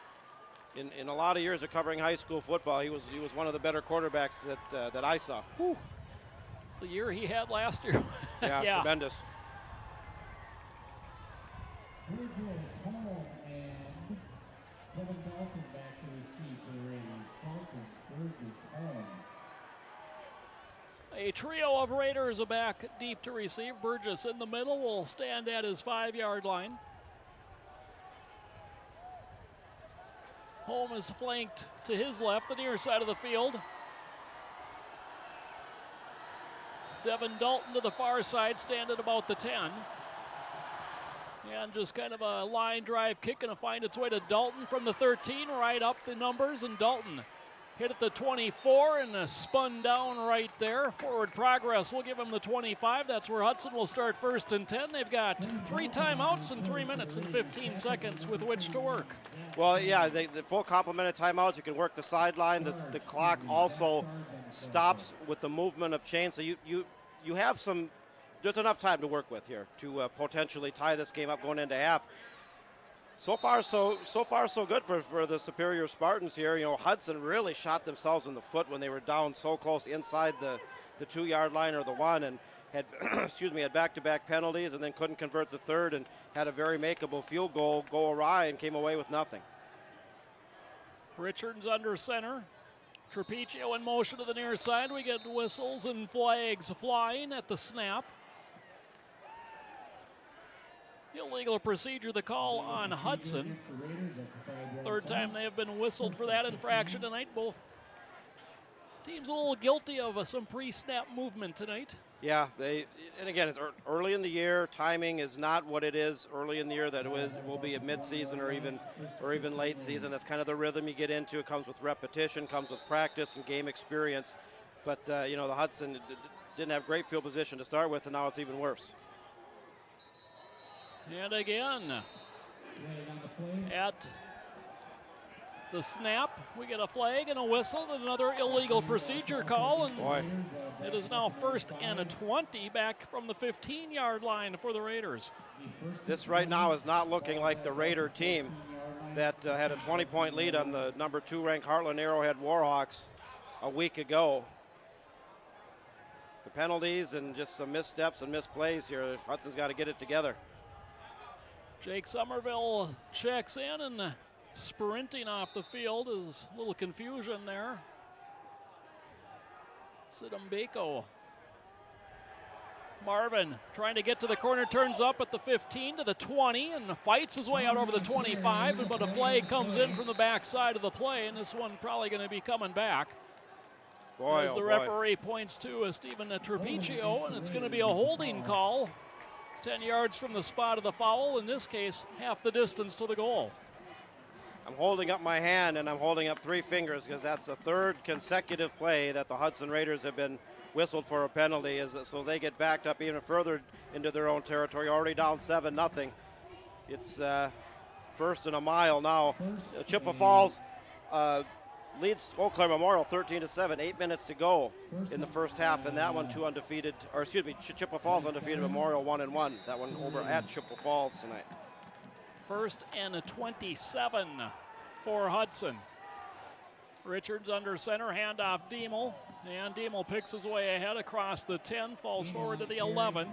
in a lot of years of covering high school football, he was one of the better quarterbacks that I saw. Whew. The year he had last year. Yeah, tremendous. A trio of Raiders are back deep to receive. Burgess in the middle will stand at his 5-yard line. Holm is flanked to his left, the near side of the field. Devin Dalton to the far side, stand at about the 10. And just kind of a line drive kick, going to find its way to Dalton from the 13, right up the numbers, and Dalton hit at the 24 and spun down right there. Forward progress will give him the 25. That's where Hudson will start first and 10. They've got 3 timeouts and 3 minutes and 15 seconds with which to work. Well, yeah, the full complement of timeouts. You can work the sideline. The clock also stops with the movement of chains. So you have there's enough time to work with here to potentially tie this game up going into half. So far, so good for the Superior Spartans here. You know, Hudson really shot themselves in the foot when they were down so close inside the 2-yard line or the 1, and had had back-to-back penalties, and then couldn't convert the third, and had a very makeable field goal go awry and came away with nothing. Richards under center. Trapiccio in motion to the near side. We get whistles and flags flying at the snap. Illegal procedure, the call on Hudson. Third time they have been whistled for that infraction tonight. Both teams a little guilty of some pre-snap movement tonight. Yeah, and again, it's early in the year. Timing is not what it is early in the year that it will be a mid-season or even late season. That's kind of the rhythm you get into. It comes with repetition, comes with practice and game experience. But the Hudson didn't have great field position to start with, and now it's even worse. And again, at the snap, we get a flag and a whistle and another illegal procedure call. And boy, it is now 1st and 20 back from the 15-yard line for the Raiders. This right now is not looking like the Raider team that had a 20-point lead on the number 2 ranked Heartland Arrowhead Warhawks a week ago. The penalties and just some missteps and misplays here. Hudson's got to get it together. Jake Somerville checks in and sprinting off the field. Is a little confusion there. Sidambeko. Marvin trying to get to the corner, turns up at the 15 to the 20 and fights his way out over the 25, but a flag comes in from the back side of the play, and this one probably going to be coming back. Boy, as the referee points to Stephen Trapiccio, and it's going to be a holding call 10 yards from the spot of the foul, in this case half the distance to the goal. I'm holding up my hand and I'm holding up 3 fingers because that's the 3rd consecutive play that the Hudson Raiders have been whistled for a penalty, so they get backed up even further into their own territory, already down 7-0. It's 1st and a mile now. Chippewa Falls leads Eau Claire Memorial 13-7, 8 minutes to go in the first half, and that one Chippewa Falls undefeated, Memorial 1-1. That one over at Chippewa Falls tonight. 1st and 27 for Hudson. Richards under center, handoff Diemel, and Diemel picks his way ahead across the 10, falls forward to the 11.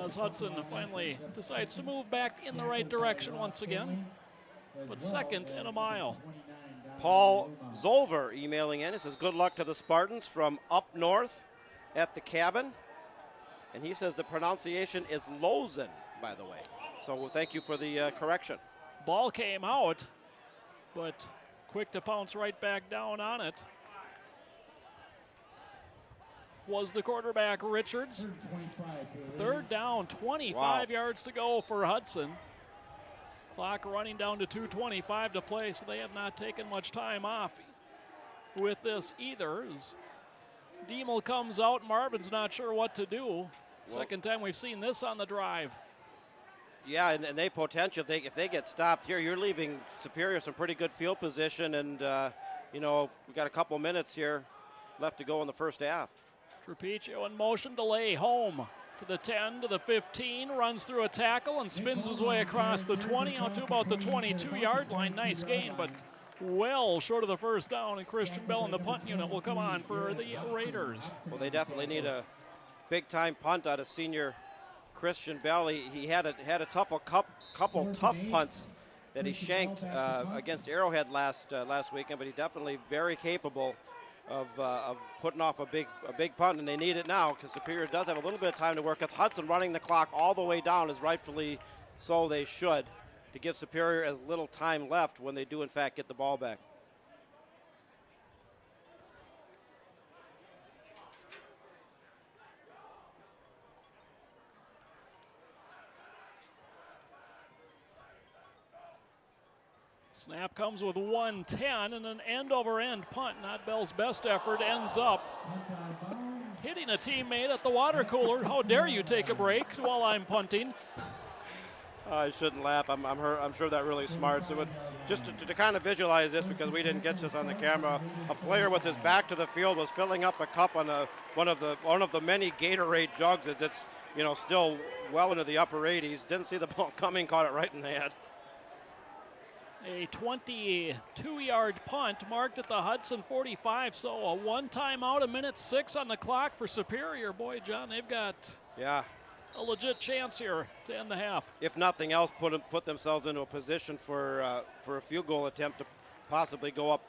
As Hudson finally decides to move back in the right direction once again, but 2nd and a mile. Paul Zolver emailing in. He says, good luck to the Spartans from up north at the cabin. And he says the pronunciation is Lozen, by the way. So thank you for the correction. Ball came out, but quick to pounce right back down on it was the quarterback Richards. 3rd down, 25 yards to go for Hudson. Clock running down to 2:25 to play, so they have not taken much time off with this either. As Diemel comes out, Marvin's not sure what to do. Second time we've seen this on the drive. Yeah, and they potential, if they get stopped here, you're leaving Superior some pretty good field position, and we've got a couple minutes here left to go in the first half. Trapiccio in motion, delay home to the 10, to the 15, runs through a tackle and spins his way across the 20 out to about the 22-yard line. Nice gain, but well short of the first down, and Christian Bell in the punt unit will come on for the Raiders. Well, they definitely need a big-time punt out of senior Christian Bell. He had a couple tough punts that he shanked against Arrowhead last weekend, but he's definitely very capable of putting off a big punt, and they need it now because Superior does have a little bit of time to work with. Hudson running the clock all the way down, as rightfully so they should, to give Superior as little time left when they do in fact get the ball back. Snap comes with 1:10 and an end-over-end punt. Not Bell's best effort, ends up hitting a teammate at the water cooler. How dare you take a break while I'm punting? I shouldn't laugh. I'm sure that really smart. So just to kind of visualize this, because we didn't get this on the camera, a player with his back to the field was filling up a cup on one of the many Gatorade jugs. It's still well into the upper 80s. Didn't see the ball coming, caught it right in the head. A 22-yard punt marked at the Hudson 45, so a one timeout, 1:06 on the clock for Superior. Boy, John, they've got a legit chance here to end the half. If nothing else, put themselves into a position for a field goal attempt to possibly go up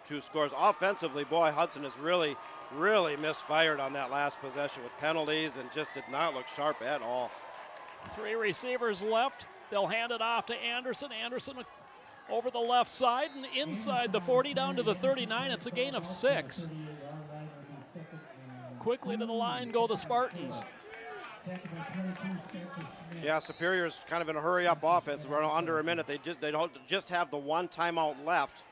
2 scores. Offensively, boy, Hudson has really misfired on that last possession with penalties and just did not look sharp at all. 3 receivers left. They'll hand it off to Anderson. Anderson over the left side and inside the 40 down to the 39. It's a gain of 6. Quickly to the line go the Spartans. Yeah, Superior's kind of in a hurry-up offense. We're under a minute. They don't just have the one timeout left.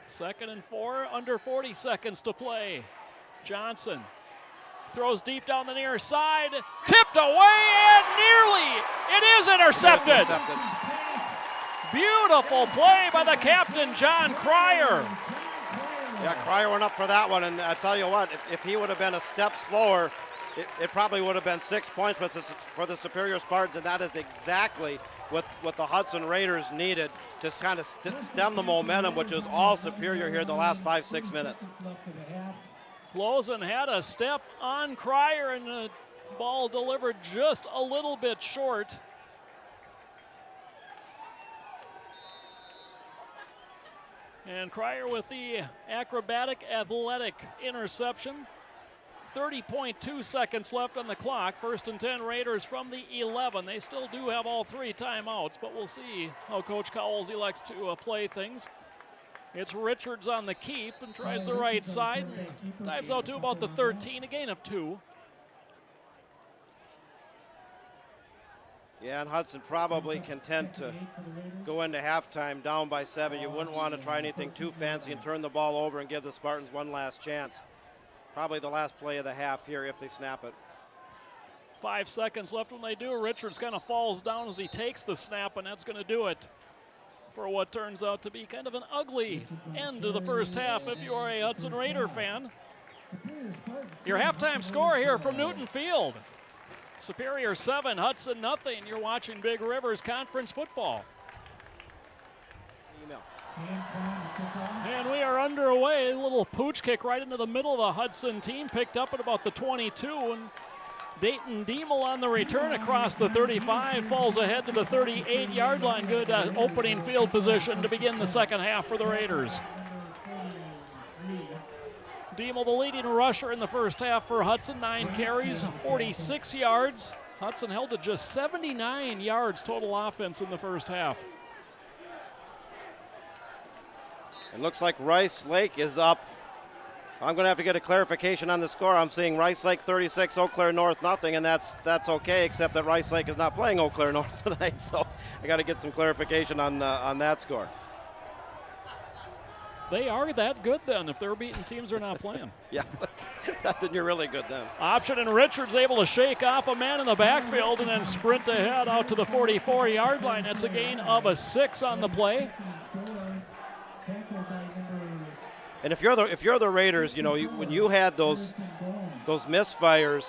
Second and 4, under 40 seconds to play. Johnson throws deep down the near side, tipped away, and nearly, it is intercepted. Beautiful play by the captain, John Cryer. Yeah, Cryer went up for that one, and I tell you what, if he would have been a step slower, it probably would have been 6 points for the Superior Spartans, and that is exactly what the Hudson Raiders needed to kind of stem the momentum, which was all Superior here in the last 5-6 minutes. Lozen had a step on Cryer, and the ball delivered just a little bit short. And Cryer with the acrobatic athletic interception. 30.2 seconds left on the clock. 1st and 10 Raiders from the 11. They still do have all 3 timeouts, but we'll see how Coach Cowles elects to play things. It's Richards on the keep and tries the right side. Dives out to about the 13, a gain of 2. Yeah, and Hudson probably content to go into halftime down by 7. You wouldn't want to try anything too fancy and turn the ball over and give the Spartans one last chance. Probably the last play of the half here if they snap it. 5 seconds left when they do. Richards kind of falls down as he takes the snap, and that's going to do it for what turns out to be kind of an ugly end to the first half if you are a Hudson Raider fan. Your halftime score here from Newton Field. Superior 7, Hudson nothing. You're watching Big Rivers Conference football. Email. And we are underway. A little pooch kick right into the middle of the Hudson team, picked up at about the 22, and Dayton Diemel on the return across the 35, falls ahead to the 38-yard line. Good opening field position to begin the second half for the Raiders. Diemel, the leading rusher in the first half for Hudson, 9 carries, 46 yards. Hudson held to just 79 yards total offense in the first half. It looks like Rice Lake is up. I'm going to have to get a clarification on the score. I'm seeing Rice Lake 36, Eau Claire North nothing, and that's okay, except that Rice Lake is not playing Eau Claire North tonight, so I got to get some clarification on that score. They are that good then if they're beating teams they're not playing. Yeah, then you're really good then. Option, and Richards able to shake off a man in the backfield and then sprint ahead out to the 44-yard line. That's a gain of a 6 on the play. And if you're the Raiders, you know, when you had those misfires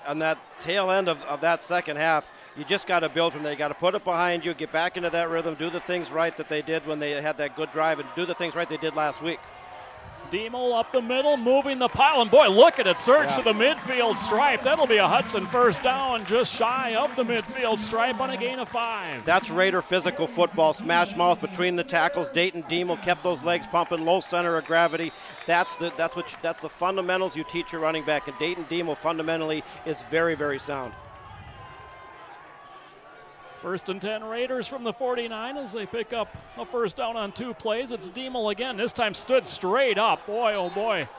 on that tail end of that second half, you just got to build from there. You got to put it behind you, get back into that rhythm, do the things right that they did when they had that good drive, and do the things right they did last week. Diemel up the middle, moving the pile, and boy, look at it, surge to the midfield stripe. That'll be a Hudson first down, just shy of the midfield stripe on a gain of 5. That's Raider physical football, smash mouth between the tackles. Dayton Diemel kept those legs pumping, low center of gravity. That's the fundamentals you teach your running back, and Dayton Diemel fundamentally is very, very sound. 1st and 10 Raiders from the 49 as they pick up a first down on 2 plays. It's Diemel again, this time stood straight up. Boy, oh boy,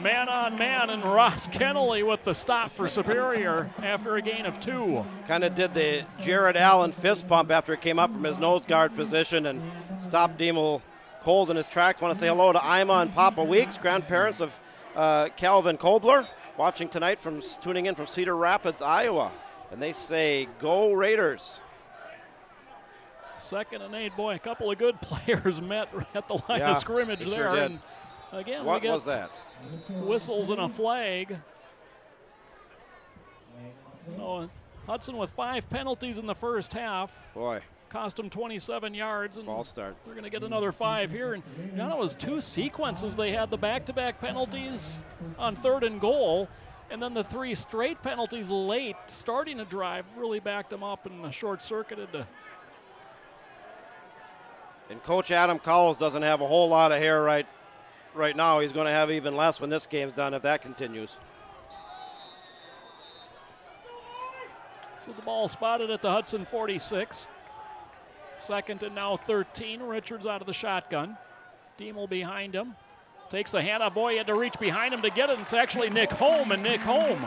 man on man, and Ross Kennelly with the stop for Superior after a gain of 2. Kind of did the Jared Allen fist pump after it came up from his nose guard position and stopped Diemel cold in his tracks. Want to say hello to Ima and Papa Weeks, grandparents of Calvin Kobler, watching tonight tuning in from Cedar Rapids, Iowa. And they say, go Raiders. 2nd and 8, boy, a couple of good players met at the line of scrimmage there. Sure did. And again, what we get was that? Whistles and a flag. Oh, Hudson with 5 penalties in the first half. Boy. Cost them 27 yards. And false start. They're going to get another 5 here. And it was 2 sequences. They had the back-to-back penalties on 3rd and goal, and then the 3 straight penalties late, starting a drive, really backed them up and short-circuited. And Coach Adam Cowles doesn't have a whole lot of hair right now. He's going to have even less when this game's done if that continues. So the ball spotted at the Hudson 46. 2nd and now 13. Richards out of the shotgun. Diemel behind him. Takes the hand up. Boy, he had to reach behind him to get it. It's actually Nick Holm, and Nick Holm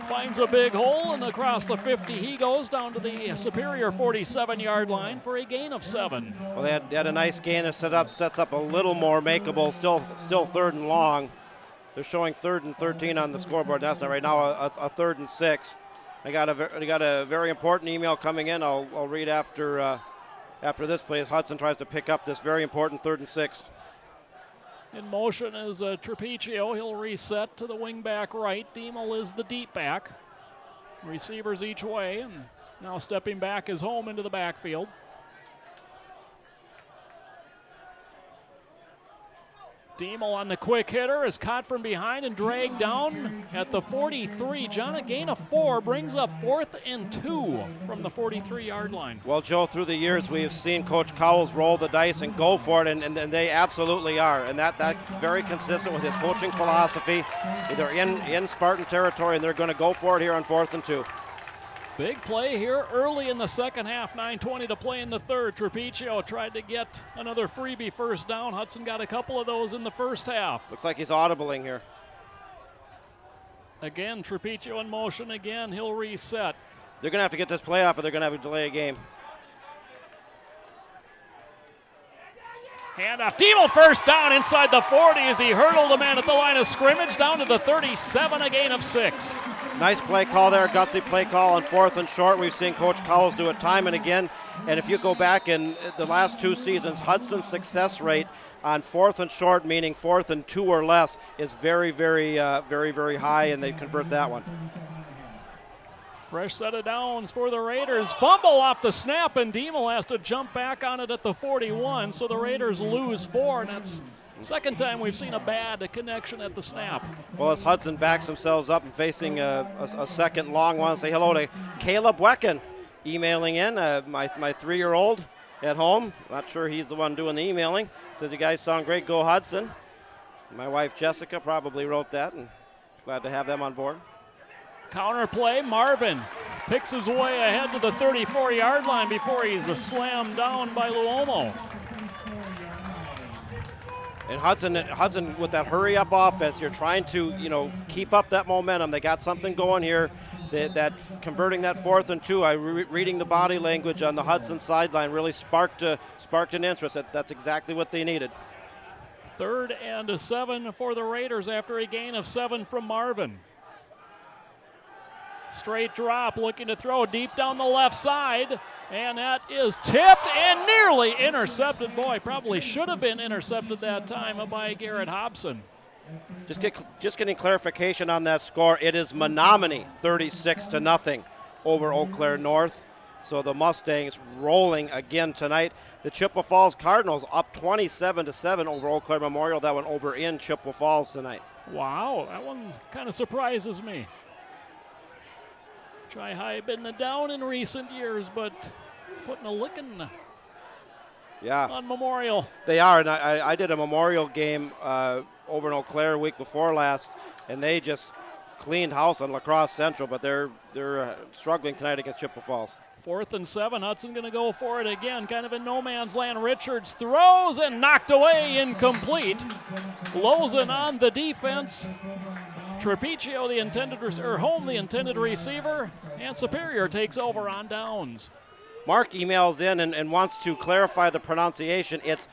finds a big hole, and across the 50 he goes down to the Superior 47-yard line for a gain of 7. Well, they had a nice gain that sets up a little more makeable. Still 3rd and long. They're showing 3rd and 13 on the scoreboard. That's not right now. A 3rd and 6. I got a very important email coming in. I'll read after this play as Hudson tries to pick up this very important 3rd and 6. In motion is Trapiccio. He'll reset to the wing back right. Diemel is the deep back. Receivers each way, and now stepping back is Holm into the backfield. Diemel on the quick hitter is caught from behind and dragged down at the 43. John, a gain of 4 brings up 4th and 2 from the 43-yard line. Well, Joe, through the years we have seen Coach Cowles roll the dice and go for it, and they absolutely are. And that's very consistent with his coaching philosophy. They're in Spartan territory, and they're going to go for it here on 4th and 2. Big play here early in the second half, 9:20 to play in the third. Trapicio tried to get another freebie first down. Hudson got a couple of those in the first half. Looks like he's audibling here. Again, Trapicio in motion again. He'll reset. They're going to have to get this play off or they're going to have to delay a game. Handoff. Diemel first down inside the 40 as he hurdled a man at the line of scrimmage down to the 37, a gain of 6. Nice play call there, gutsy play call on 4th and short. We've seen Coach Cowles do it time and again. And if you go back in the last 2 seasons, Hudson's success rate on 4th and short, meaning 4th and 2 or less, is very, very high, and they convert that one. Fresh set of downs for the Raiders. Fumble off the snap, and Diemel has to jump back on it at the 41, so the Raiders lose 4, and that's the second time we've seen a bad connection at the snap. Well, as Hudson backs themselves up and facing a second long one, say hello to Caleb Wecken, emailing in, my 3-year-old at home. Not sure he's the one doing the emailing. Says, you guys sound great, go Hudson. My wife Jessica probably wrote that, and glad to have them on board. Counter play, Marvin picks his way ahead to the 34-yard line before he's slammed down by Luomo. And Hudson with that hurry-up offense here, trying to keep up that momentum. They got something going here. That converting that 4th and 2. Reading the body language on the Hudson sideline really sparked an interest. That's exactly what they needed. 3rd and 7 for the Raiders after a gain of 7 from Marvin. Straight drop, looking to throw deep down the left side, and that is tipped and nearly intercepted. Boy, probably should have been intercepted that time by Garrett Hobson. Just getting clarification on that score. It is Menominee 36-0 over Eau Claire North. So the Mustangs rolling again tonight. The Chippewa Falls Cardinals up 27-7 over Eau Claire Memorial. That one over in Chippewa Falls tonight. Wow, that one kind of surprises me. Tri-High been down in recent years, but putting a licking on Memorial. They are, and I did a Memorial game over in Eau Claire week before last, and they just cleaned house on La Crosse Central, but they're struggling tonight against Chippewa Falls. 4th and 7, Hudson going to go for it again, kind of in no man's land. Richards throws and knocked away, incomplete. Lozen on the defense. Trapicio, the intended receiver, and Superior takes over on downs. Mark emails in and wants to clarify the pronunciation. It's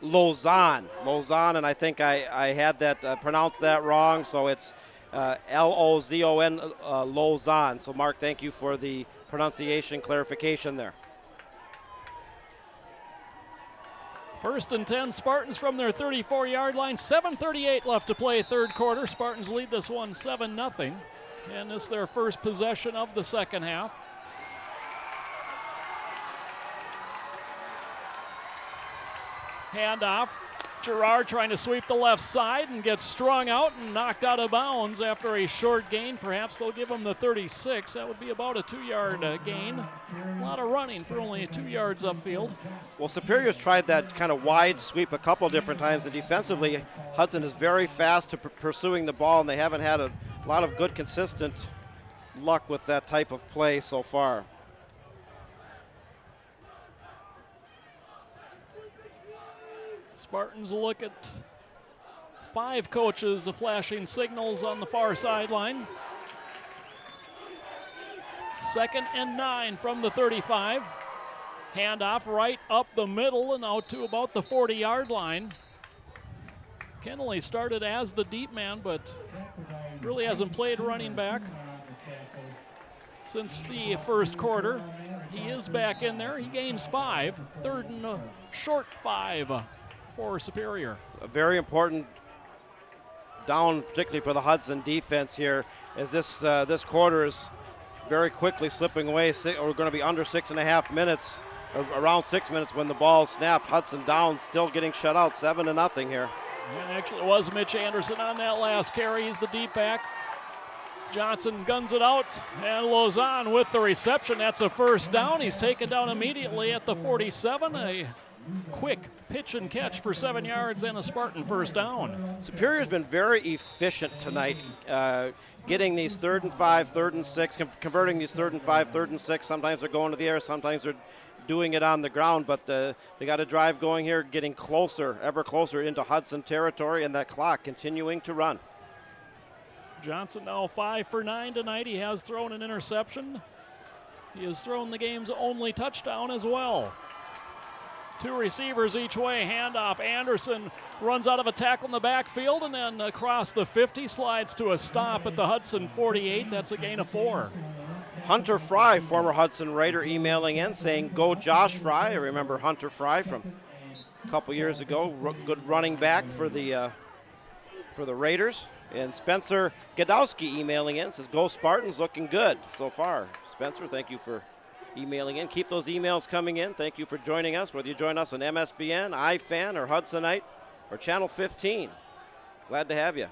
Lausanne, and I think I had that pronounced that wrong, so it's Lozon, Lausanne. So Mark, thank you for the pronunciation clarification there. 1st and 10, Spartans from their 34-yard line. 7:38 left to play, third quarter. Spartans lead this one 7-0, and this is their first possession of the second half. Handoff. Gerard trying to sweep the left side and gets strung out and knocked out of bounds after a short gain. Perhaps they'll give him the 36. That would be about a 2-yard gain. A lot of running for only 2 yards upfield. Well, Superior's tried that kind of wide sweep a couple different times, and defensively, Hudson is very fast to pursuing the ball, and they haven't had a lot of good, consistent luck with that type of play so far. Spartans look at 5 coaches flashing signals on the far sideline. 2nd and 9 from the 35. Handoff right up the middle and out to about the 40-yard line. Kennelly started as the deep man, but really hasn't played running back since the first quarter. He is back in there. He gains 5. 3rd and short 5 for Superior. A very important down, particularly for the Hudson defense here, as this quarter is very quickly slipping away. We're going to be under 6.5 minutes, or around 6 minutes when the ball snapped. Hudson down, still getting shut out, 7-0 here. And actually, it was Mitch Anderson on that last carry. He's the deep back. Johnson guns it out, and Lozon with the reception. That's a first down. He's taken down immediately at the 47. A quick pitch and catch for 7 yards and a Spartan first down. Superior's been very efficient tonight, getting these 3rd and 5, 3rd and 6, converting these 3rd and 5, 3rd and 6. Sometimes they're going to the air, sometimes they're doing it on the ground, but they got a drive going here, getting closer, ever closer into Hudson territory, and that clock continuing to run. Johnson now 5 for 9 tonight. He has thrown an interception. He has thrown the game's only touchdown as well. 2 receivers each way. Handoff. Anderson runs out of a tackle in the backfield and then across the 50, slides to a stop at the Hudson 48. That's a gain of 4. Hunter Fry, former Hudson Raider, emailing in saying, "Go Josh Fry." I remember Hunter Fry from a couple years ago. Good running back for the Raiders. And Spencer Gadowski emailing in says, "Go Spartans, looking good so far." Spencer, thank you for emailing in. Keep those emails coming in. Thank you for joining us, whether you join us on MSBN, iFan, or Hudsonite, or Channel 15. Glad to have you.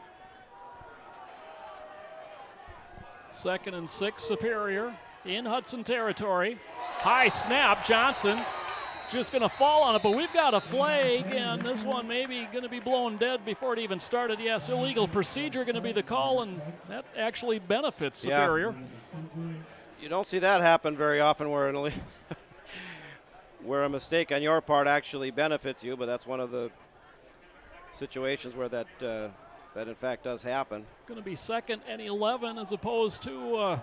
2nd and 6, Superior in Hudson territory. High snap, Johnson just going to fall on it, but we've got a flag, and this one maybe going to be blown dead before it even started. Yes, illegal procedure going to be the call, and that actually benefits Superior. Yeah. You don't see that happen very often where where a mistake on your part actually benefits you, but that's one of the situations where that in fact does happen. Going to be 2nd and 11 as opposed to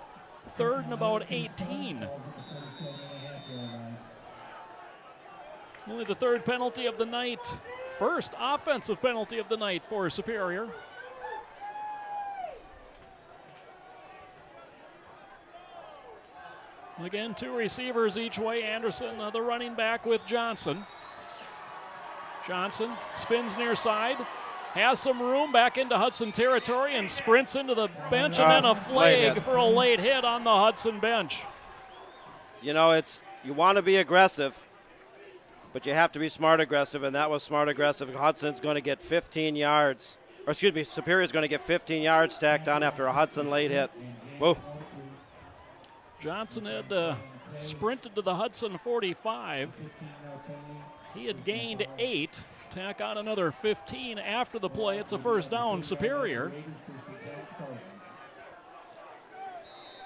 3rd and about 18. Only the 3rd penalty of the night. First offensive penalty of the night for Superior. Again, 2 receivers each way. Anderson, the running back with Johnson. Johnson spins near side, has some room back into Hudson territory and sprints into the bench, and then a flag for a late hit on the Hudson bench. You know, you want to be aggressive, but you have to be smart aggressive, and that was smart aggressive. Hudson's going to get 15 yards, or excuse me, Superior's going to get 15 yards tacked on after a Hudson late hit. Whoa. Johnson had sprinted to the Hudson 45. He had gained 8. Tack on another 15 after the play. It's a first down, Superior.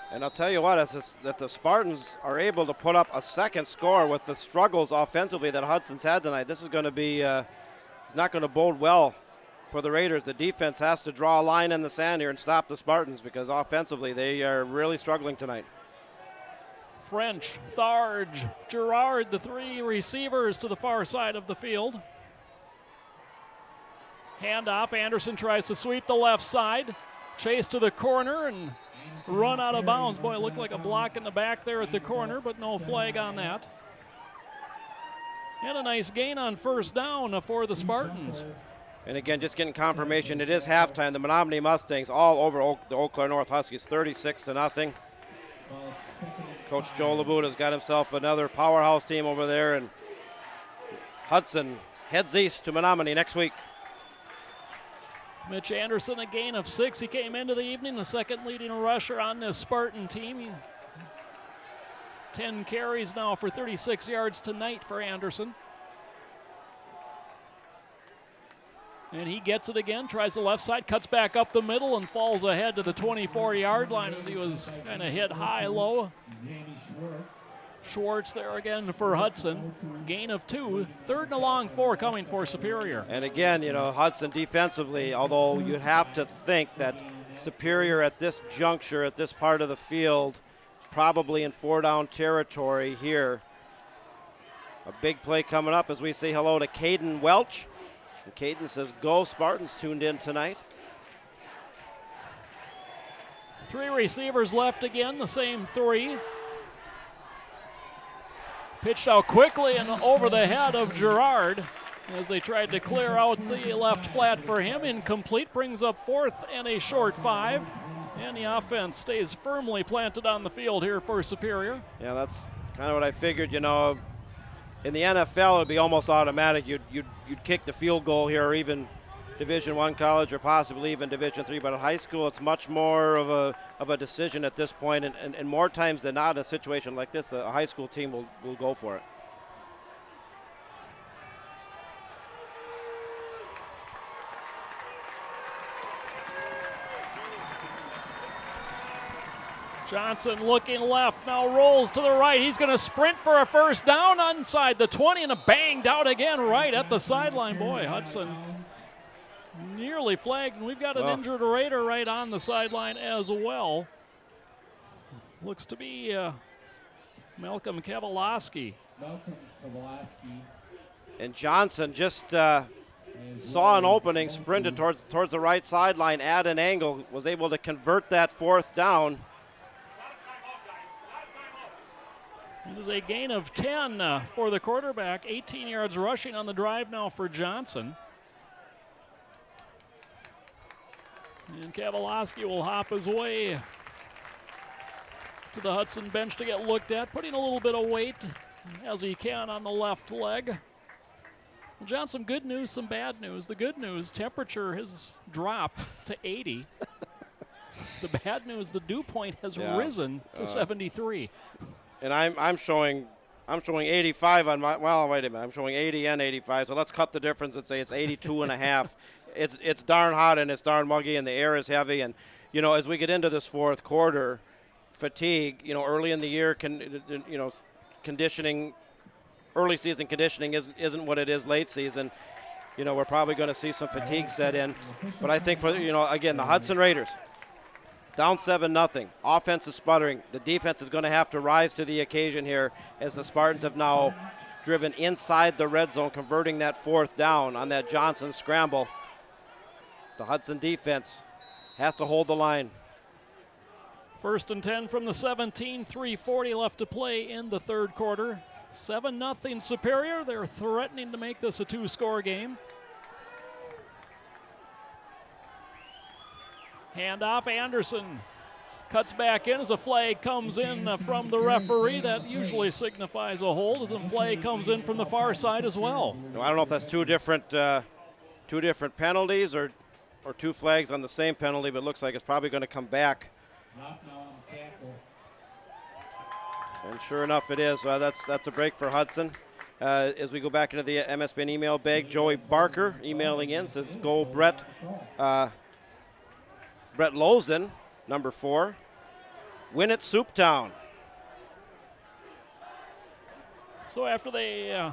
And I'll tell you what, if the Spartans are able to put up a second score with the struggles offensively that Hudson's had tonight, this is going to be, it's not going to bode well for the Raiders. The defense has to draw a line in the sand here and stop the Spartans because offensively they are really struggling tonight. French, Tharge, Gerard, the 3 receivers to the far side of the field. Handoff, Anderson tries to sweep the left side, chase to the corner and run out of bounds. Boy, it looked like a block in the back there at the corner, but no flag on that. And a nice gain on first down for the Spartans. And again, just getting confirmation, it is halftime. The Menominee Mustangs all over the Eau Claire North Huskies, 36-0. Coach Joe Labuda's got himself another powerhouse team over there, and Hudson heads east to Menominee next week. Mitch Anderson, a gain of 6. He came into the evening the 2nd leading rusher on this Spartan team. 10 carries now for 36 yards tonight for Anderson. And he gets it again, tries the left side, cuts back up the middle and falls ahead to the 24-yard line as he was kind of hit high-low. Schwartz there again for Hudson. Gain of 2. 3rd and a long 4 coming for Superior. And again, you know, Hudson defensively, although you'd have to think that Superior at this juncture, at this part of the field, probably in 4-down territory here. A big play coming up as we say hello to Caden Welch. And Caden says, "Go Spartans," tuned in tonight. 3 receivers left again, the same 3. Pitched out quickly and over the head of Gerard as they tried to clear out the left flat for him. Incomplete, brings up 4th and a short 5. And the offense stays firmly planted on the field here for Superior. Yeah, that's kind of what I figured. You know, in the NFL, it'd be almost automatic. You'd kick the field goal here, or even Division I college or possibly even Division III, but at high school it's much more of a decision at this point, and more times than not in a situation like this, a high school team will go for it. Johnson looking left, now rolls to the right. He's going to sprint for a first down inside the 20 and a banged out again right at the sideline. Boy, Hudson nearly flagged, and we've got an injured Raider right on the sideline as well. Looks to be Malcolm Kavalowski. And Johnson just saw an opening, sprinted towards the right sideline at an angle, was able to convert that fourth down. It is a gain of 10 for the quarterback. 18 yards rushing on the drive now for Johnson. And Kavalowski will hop his way to the Hudson bench to get looked at, putting a little bit of weight as he can on the left leg. Well, John, some good news, some bad news. The good news, temperature has dropped to 80. The bad news, the dew point has risen to 73. And I'm showing 85 on my, well, wait a minute, I'm showing 80 and 85, so let's cut the difference and say it's 82 and a half. It's darn hot and it's darn muggy and the air is heavy, and as we get into this fourth quarter, fatigue, early in the year conditioning, early season conditioning isn't what it is late season. We're probably going to see some fatigue set in, but I think for again, the Hudson Raiders down 7-0. Offense is sputtering. The defense is going to have to rise to the occasion here as the Spartans have now driven inside the red zone, converting that fourth down on that Johnson scramble. The Hudson defense has to hold the line. 1st and 10 from the 17, 3:40 left to play in the third quarter. 7-0 Superior. They're threatening to make this a 2-score game. Handoff, Anderson cuts back in as a flag comes in from the referee. That usually signifies a hold, as a flag comes in from the far side as well. I don't know if that's two different penalties or two flags on the same penalty, but it looks like it's probably going to come back. And sure enough, it is. That's a break for Hudson. As we go back into the MSBN email bag, Joey Barker emailing in, says, go Brett. Brett Lozen, number 4. Win at Souptown. So after they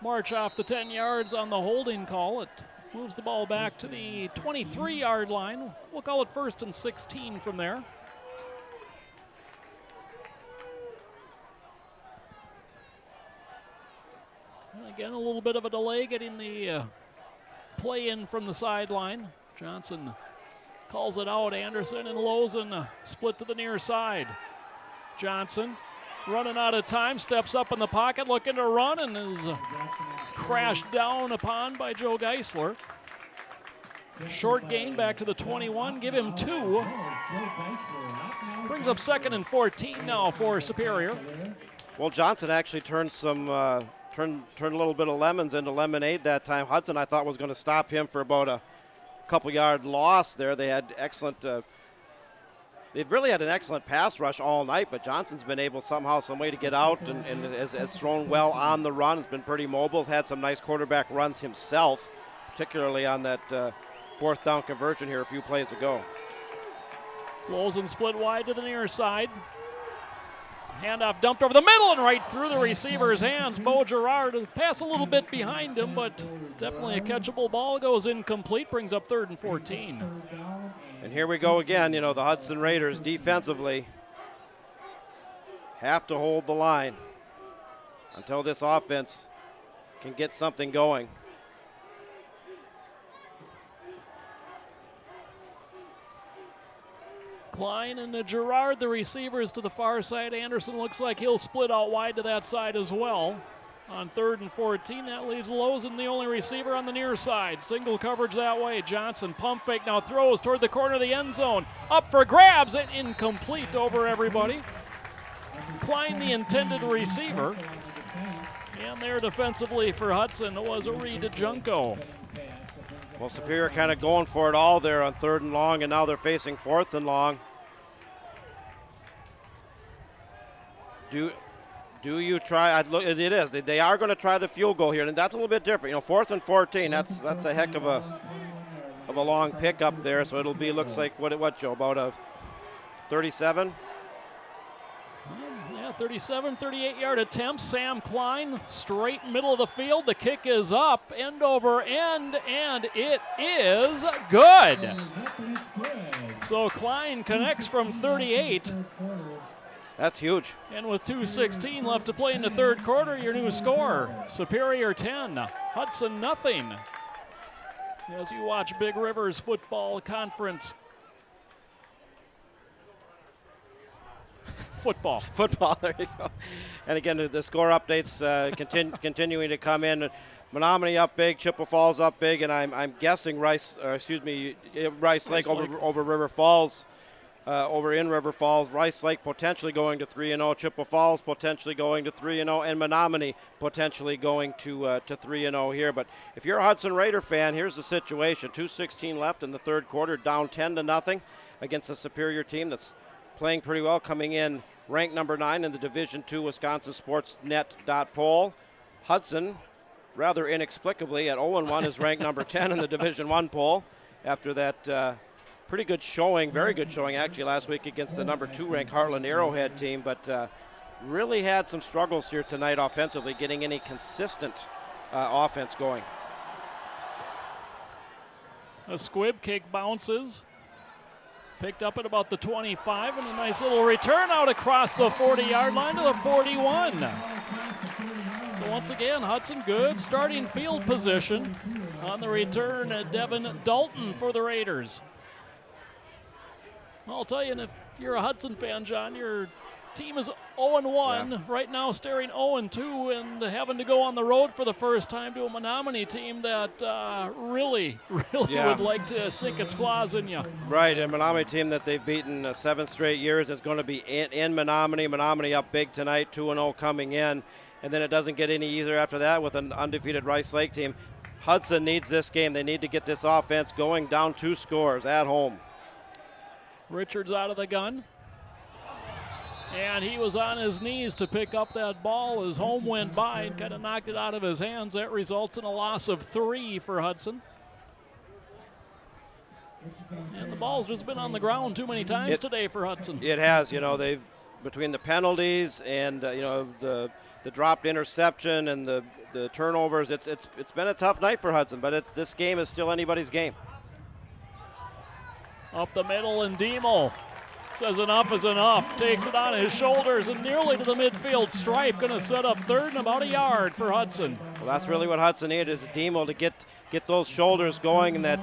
march off the 10 yards on the holding call, it moves the ball back to the 23-yard line. We'll call it 1st and 16 from there. And again, a little bit of a delay getting the play in from the sideline. Johnson calls it out. Anderson and Lozen split to the near side. Johnson running out of time, steps up in the pocket, looking to run, and is crashed down upon by Joe Geisler. Short gain back to the 21, give him 2. Brings up 2nd and 14 now for Superior. Well, Johnson actually turned a little bit of lemons into lemonade that time. Hudson, I thought, was going to stop him for about a couple-yard loss there. They had they've really had an excellent pass rush all night, but Johnson's been able somehow, some way to get out and has thrown well on the run. Has been pretty mobile, had some nice quarterback runs himself, particularly on that 4th down conversion here a few plays ago. Lozen split wide to the near side. Handoff dumped over the middle and right through the receiver's hands. Bo Gerard pass a little bit behind him, but definitely a catchable ball. Goes incomplete, brings up 3rd and 14. And here we go again. The Hudson Raiders defensively have to hold the line until this offense can get something going. Klein and Gerard, the receivers to the far side. Anderson looks like he'll split out wide to that side as well. On 3rd and 14, that leaves Lozen the only receiver on the near side. Single coverage that way. Johnson pump fake, now throws toward the corner of the end zone. Up for grabs and incomplete over everybody. Klein, the intended receiver. And there defensively for Hudson was a Reed Junko. Well, Superior kind of going for it all there on 3rd and long, and now they're facing 4th and long. Do you try? It is. They are going to try the field goal here, and that's a little bit different. 4th and 14. That's a heck of a long pickup there. So it'll be, looks like what Joe, about a 37. Yeah, 37, 38-yard attempt. Sam Klein, straight middle of the field. The kick is up, end over end, and it is good. So Klein connects from 38. That's huge. And with 2:16 left to play in the 3rd quarter, your new score, Superior 10, Hudson nothing. As you watch Big Rivers Football Conference. Football, there you go. And again, the score updates continuing to come in. Menominee up big, Chippewa Falls up big, and I'm guessing Rice Lake over River Falls, over in River Falls. Rice Lake potentially going to 3-0, Chippewa Falls potentially going to 3-0, and Menominee potentially going to 3-0 here. But if you're a Hudson Raider fan, here's the situation: 2:16 left in the 3rd quarter, down 10-0 against a Superior team that's playing pretty well, coming in ranked number 9 in the Division II Wisconsin Sportsnet.poll. Hudson, rather inexplicably, at 0-1 is ranked number 10 in the Division I poll after that pretty good showing, very good showing actually last week against the number 2 ranked Heartland Arrowhead team, but really had some struggles here tonight offensively, getting any consistent offense going. A squib kick bounces. Picked up at about the 25, and a nice little return out across the 40-yard line to the 41. So once again, Hudson good starting field position on the return at Devin Dalton for the Raiders. I'll tell you, and if you're a Hudson fan, John, your team is 0-1 right now, staring 0-2, and having to go on the road for the first time to a Menominee team that really would like to sink its claws in you. Right, a Menominee team that they've beaten 7 straight years is going to be in Menominee. Menominee up big tonight, 2-0 coming in, and then it doesn't get any easier after that with an undefeated Rice Lake team. Hudson needs this game. They need to get this offense going, down 2 scores at home. Richards out of the gun. And he was on his knees to pick up that ball as home went by and kind of knocked it out of his hands. That results in a loss of 3 for Hudson. And the ball's just been on the ground too many times today for Hudson. It has. They've, between the penalties and the dropped interception and the turnovers, it's been a tough night for Hudson. But this game is still anybody's game. Up the middle, and Diemel says enough is enough. Takes it on his shoulders and nearly to the midfield stripe. Going to set up 3rd and about a yard for Hudson. Well, that's really what Hudson needed, is Diemel to get those shoulders going, and that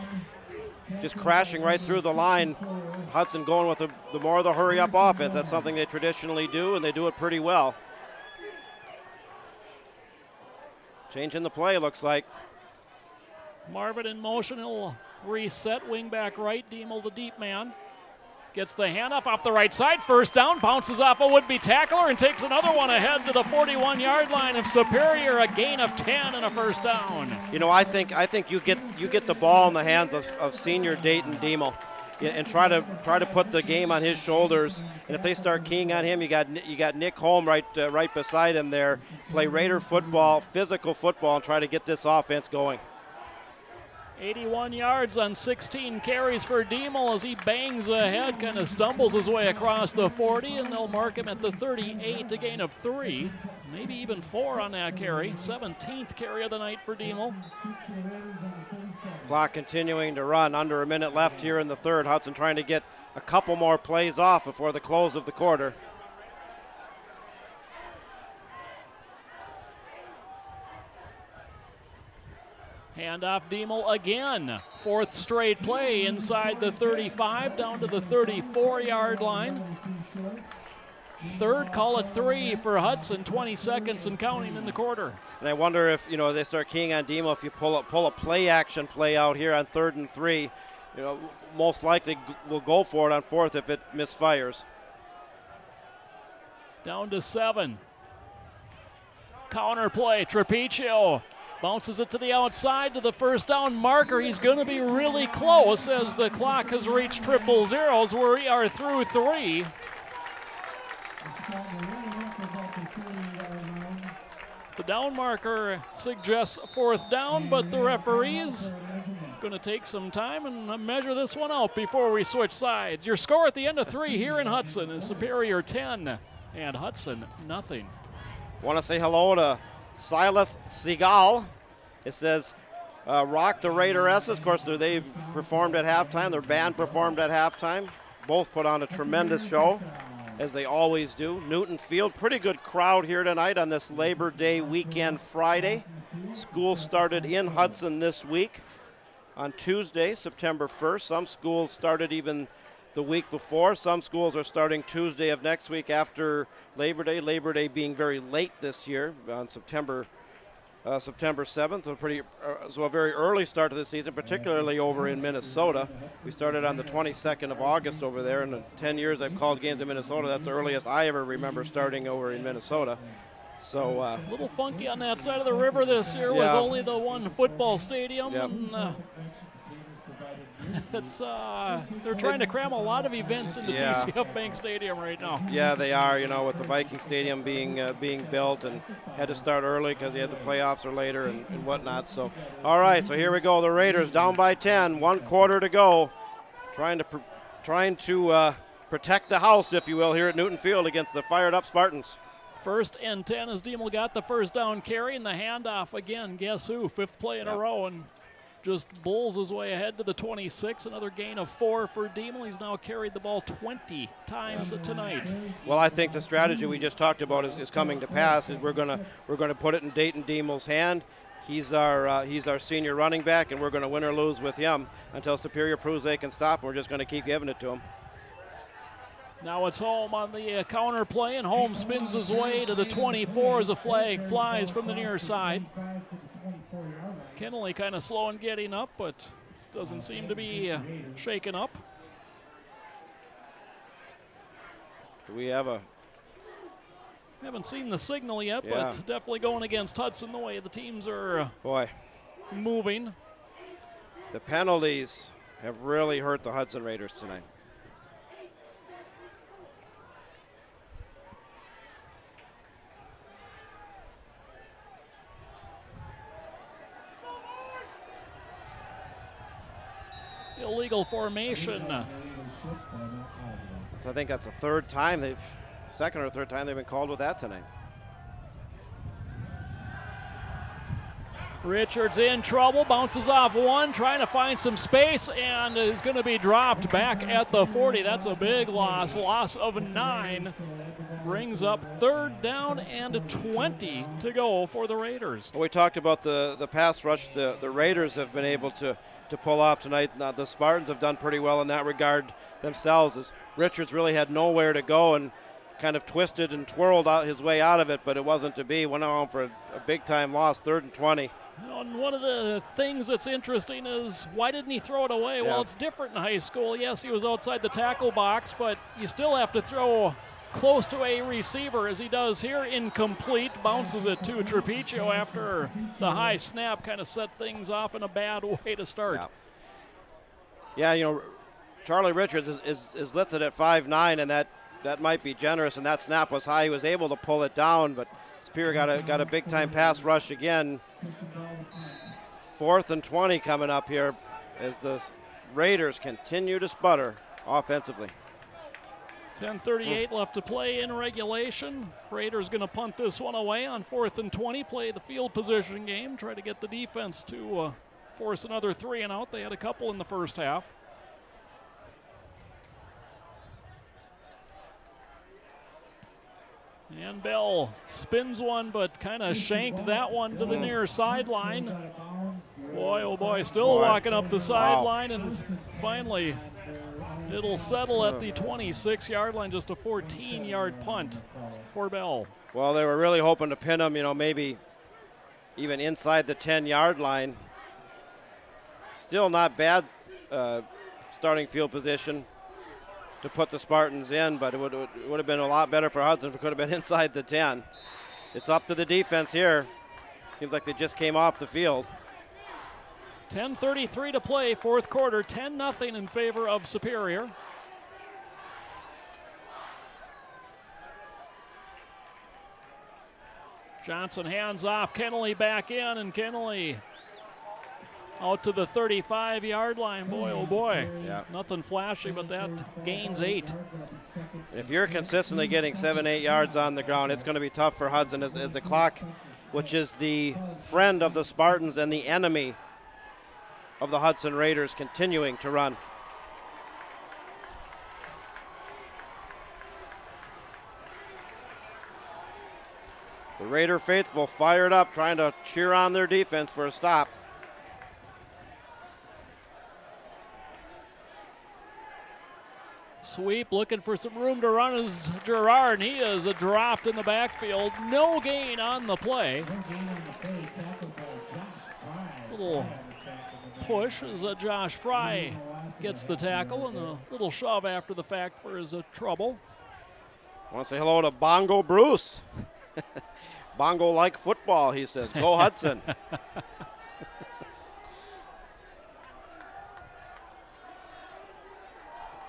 just crashing right through the line. Hudson going with the more of the hurry-up offense. That's something they traditionally do, and they do it pretty well. Changing the play, looks like. Marvin in motion. He'll reset, wing back right. Diemel, the deep man. Gets the handoff off the right side. First down, bounces off a would-be tackler and takes another one ahead to the 41-yard line of Superior. A gain of 10 and a first down. I think you get the ball in the hands of senior Dayton Diemel, and try to put the game on his shoulders. And if they start keying on him, you got Nick Holm right beside him there. Play Raider football, physical football, and try to get this offense going. 81 yards on 16 carries for Diemel as he bangs ahead, kind of stumbles his way across the 40, and they'll mark him at the 38, a gain of 3, maybe even 4 on that carry. 17th carry of the night for Diemel. Clock continuing to run, under a minute left here in the 3rd. Hudson trying to get a couple more plays off before the close of the quarter. Handoff Diemel again. 4th straight play inside the 35 down to the 34-yard line. 3rd, call it 3 for Hudson. 20 seconds and counting in the quarter. And I wonder if they start keying on Diemel, if you pull a play action play out here on 3rd and 3, most likely will go for it on 4th if it misfires. Down to 7. Counter play. Trapecio Bounces it to the outside to the first down marker. He's going to be really close as the clock has reached triple zeros where we are through 3. The down marker suggests 4th down, but the referee's going to take some time and measure this one out before we switch sides. Your score at the end of 3 here in Hudson is Superior 10 and Hudson nothing. Want to say hello to Silas Seagal. It says, rock the Raideresses. Of course, they've performed at halftime. Their band performed at halftime. Both put on a tremendous show, as they always do. Newton Field, pretty good crowd here tonight on this Labor Day weekend Friday. School started in Hudson this week on Tuesday, September 1st. Some schools started even the week before. Some schools are starting Tuesday of next week after Labor Day. Labor Day being very late this year on September 7th, so a very early start to the season, particularly over in Minnesota. We started on the 22nd of August over there. In the 10 years I've called games in Minnesota, that's the earliest I ever remember starting over in Minnesota. So a little funky on that side of the river this year with only the one football stadium. Yep. And, it's they're trying to cram a lot of events into TCF Bank Stadium right now. Yeah, they are. With the Viking Stadium being built and had to start early because they had the playoffs or later and whatnot. So, all right. So here we go. The Raiders down by 10. 1 quarter to go. Trying to protect the house, if you will, here at Newton Field against the fired up Spartans. 1st and 10 as Diemel got the first down carry and the handoff again. Guess who? 5th play in a row and just bowls his way ahead to the 26. Another gain of 4 for Diemel. He's now carried the ball 20 times tonight. Well, I think the strategy we just talked about is coming to pass. We're gonna put it in Dayton Diemel's hand. He's our senior running back, and we're going to win or lose with him until Superior proves they can stop him. We're just going to keep giving it to him. Now it's Holm on the counter play, and Holm spins his way to the 24 as a flag flies from the near side. Kennelly kind of slow in getting up, but doesn't seem to be shaken up. Do we have a... Haven't seen the signal yet, but definitely going against Hudson the way the teams are moving. The penalties have really hurt the Hudson Raiders tonight. Illegal formation. So I think that's the second or third time they've been called with that tonight. Richards in trouble, bounces off one, trying to find some space, and is going to be dropped back at the 40. That's a big loss of 9. Brings up 3rd down and 20 to go for the Raiders. Well, we talked about the pass rush the Raiders have been able to pull off tonight. Now, the Spartans have done pretty well in that regard themselves, as Richards really had nowhere to go and kind of twisted and twirled out his way out of it, but it wasn't to be. Went on for a big-time loss, 3rd and 20. And one of the things that's interesting is, why didn't he throw it away? Well, it's different in high school. Yes, he was outside the tackle box, but you still have to throw close to a receiver, as he does here. Incomplete, bounces it to Trapicio after the high snap kind of set things off in a bad way to start. Yeah, Charlie Richards is listed at 5'9", and that might be generous, and that snap was high. He was able to pull it down, but Superior got a big-time pass rush again. 4th and 20 coming up here as the Raiders continue to sputter offensively. 10:38 left to play in regulation. Raiders going to punt this one away on 4th and 20, play the field position game, try to get the defense to force another 3 and out. They had a couple in the first half. And Bell spins one, but kind of shanked that one to the near sideline. Boy, oh boy, still walking up the sideline, and finally it'll settle at the 26-yard line, just a 14-yard punt for Bell. Well, they were really hoping to pin him, maybe even inside the 10-yard line. Still not bad starting field position to put the Spartans in, but it would have been a lot better for Hudson if it could have been inside the 10. It's up to the defense here. Seems like they just came off the field. 10:33 to play, fourth quarter, 10-0 in favor of Superior. Johnson hands off, Kennelly back in, and Kennelly out to the 35-yard line. Boy, oh boy. Yeah. Nothing flashy, but that gains 8. If you're consistently getting 7-8 yards on the ground, it's going to be tough for Hudson as the clock, which is the friend of the Spartans and the enemy of the Hudson Raiders, continuing to run. The Raider faithful fired up, trying to cheer on their defense for a stop. Sweep looking for some room to run is Gerard, and he is dropped in the backfield. No gain on the play. Little push as Josh Fry gets the tackle, and a little shove after the fact for his trouble. I want to say hello to Bongo Bruce. Bongo like football, he says. Go Hudson.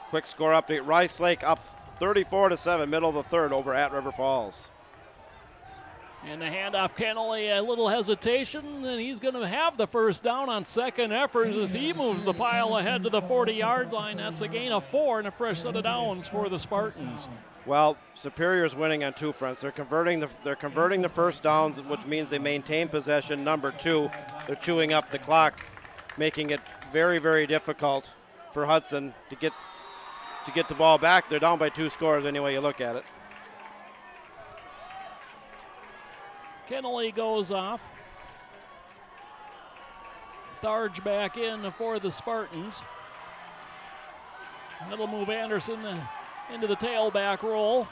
Quick score update. Rice Lake up 34-7, middle of the third over at River Falls. And the handoff, Kennelly, a little hesitation, and he's going to have the first down on second effort as he moves the pile ahead to the 40-yard line. That's a gain of 4 and a fresh set of downs for the Spartans. Well, Superior's winning on two fronts. They're converting the first downs, which means they maintain possession. Number 2, they're chewing up the clock, making it very, very difficult for Hudson to get the ball back. They're down by 2 scores any way you look at it. Kennelly goes off. Tharge back in for the Spartans. That'll move Anderson into the tailback roll.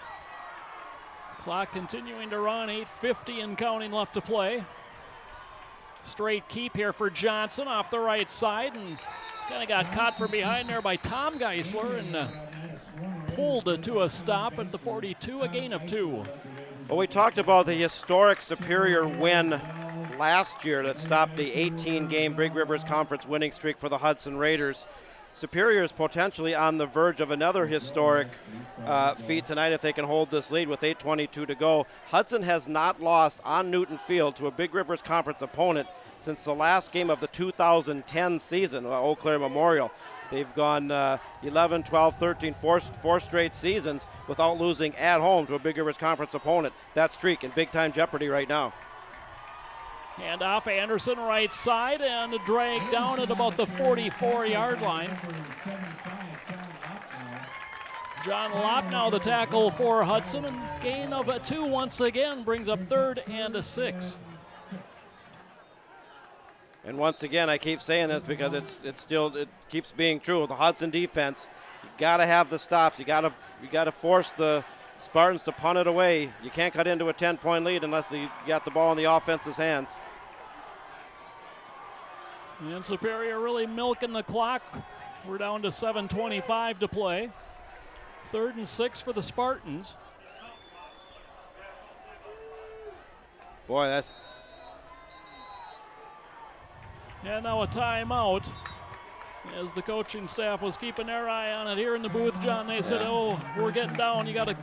Clock continuing to run, 8:50 and counting left to play. Straight keep here for Johnson off the right side, and kind of got caught from behind there by Tom Geisler and pulled to a stop at the 42, a gain of 2. Well, we talked about the historic Superior win last year that stopped the 18-game Big Rivers Conference winning streak for the Hudson Raiders. Superior is potentially on the verge of another historic feat tonight if they can hold this lead with 8:22 to go. Hudson has not lost on Newton Field to a Big Rivers Conference opponent since the last game of the 2010 season, Eau Claire Memorial. They've gone 11, 12, 13, four straight seasons without losing at home to a Big Rivers Conference opponent. That streak in big-time jeopardy right now. Hand off Anderson right side and dragged down at about the 44-yard line. John Lopnow, the tackle for Hudson, and gain of 2 once again brings up 3rd and 6. And once again, I keep saying this because it keeps being true with the Hudson defense. You got to have the stops. You got to force the Spartans to punt it away. You can't cut into a 10-point lead unless you got the ball in the offense's hands. And Superior really milking the clock. We're down to 7:25 to play. 3rd and 6 for the Spartans. Boy, that's... And now a timeout. As the coaching staff was keeping their eye on it here in the booth, John, they said, "Oh, we're getting down. You gotta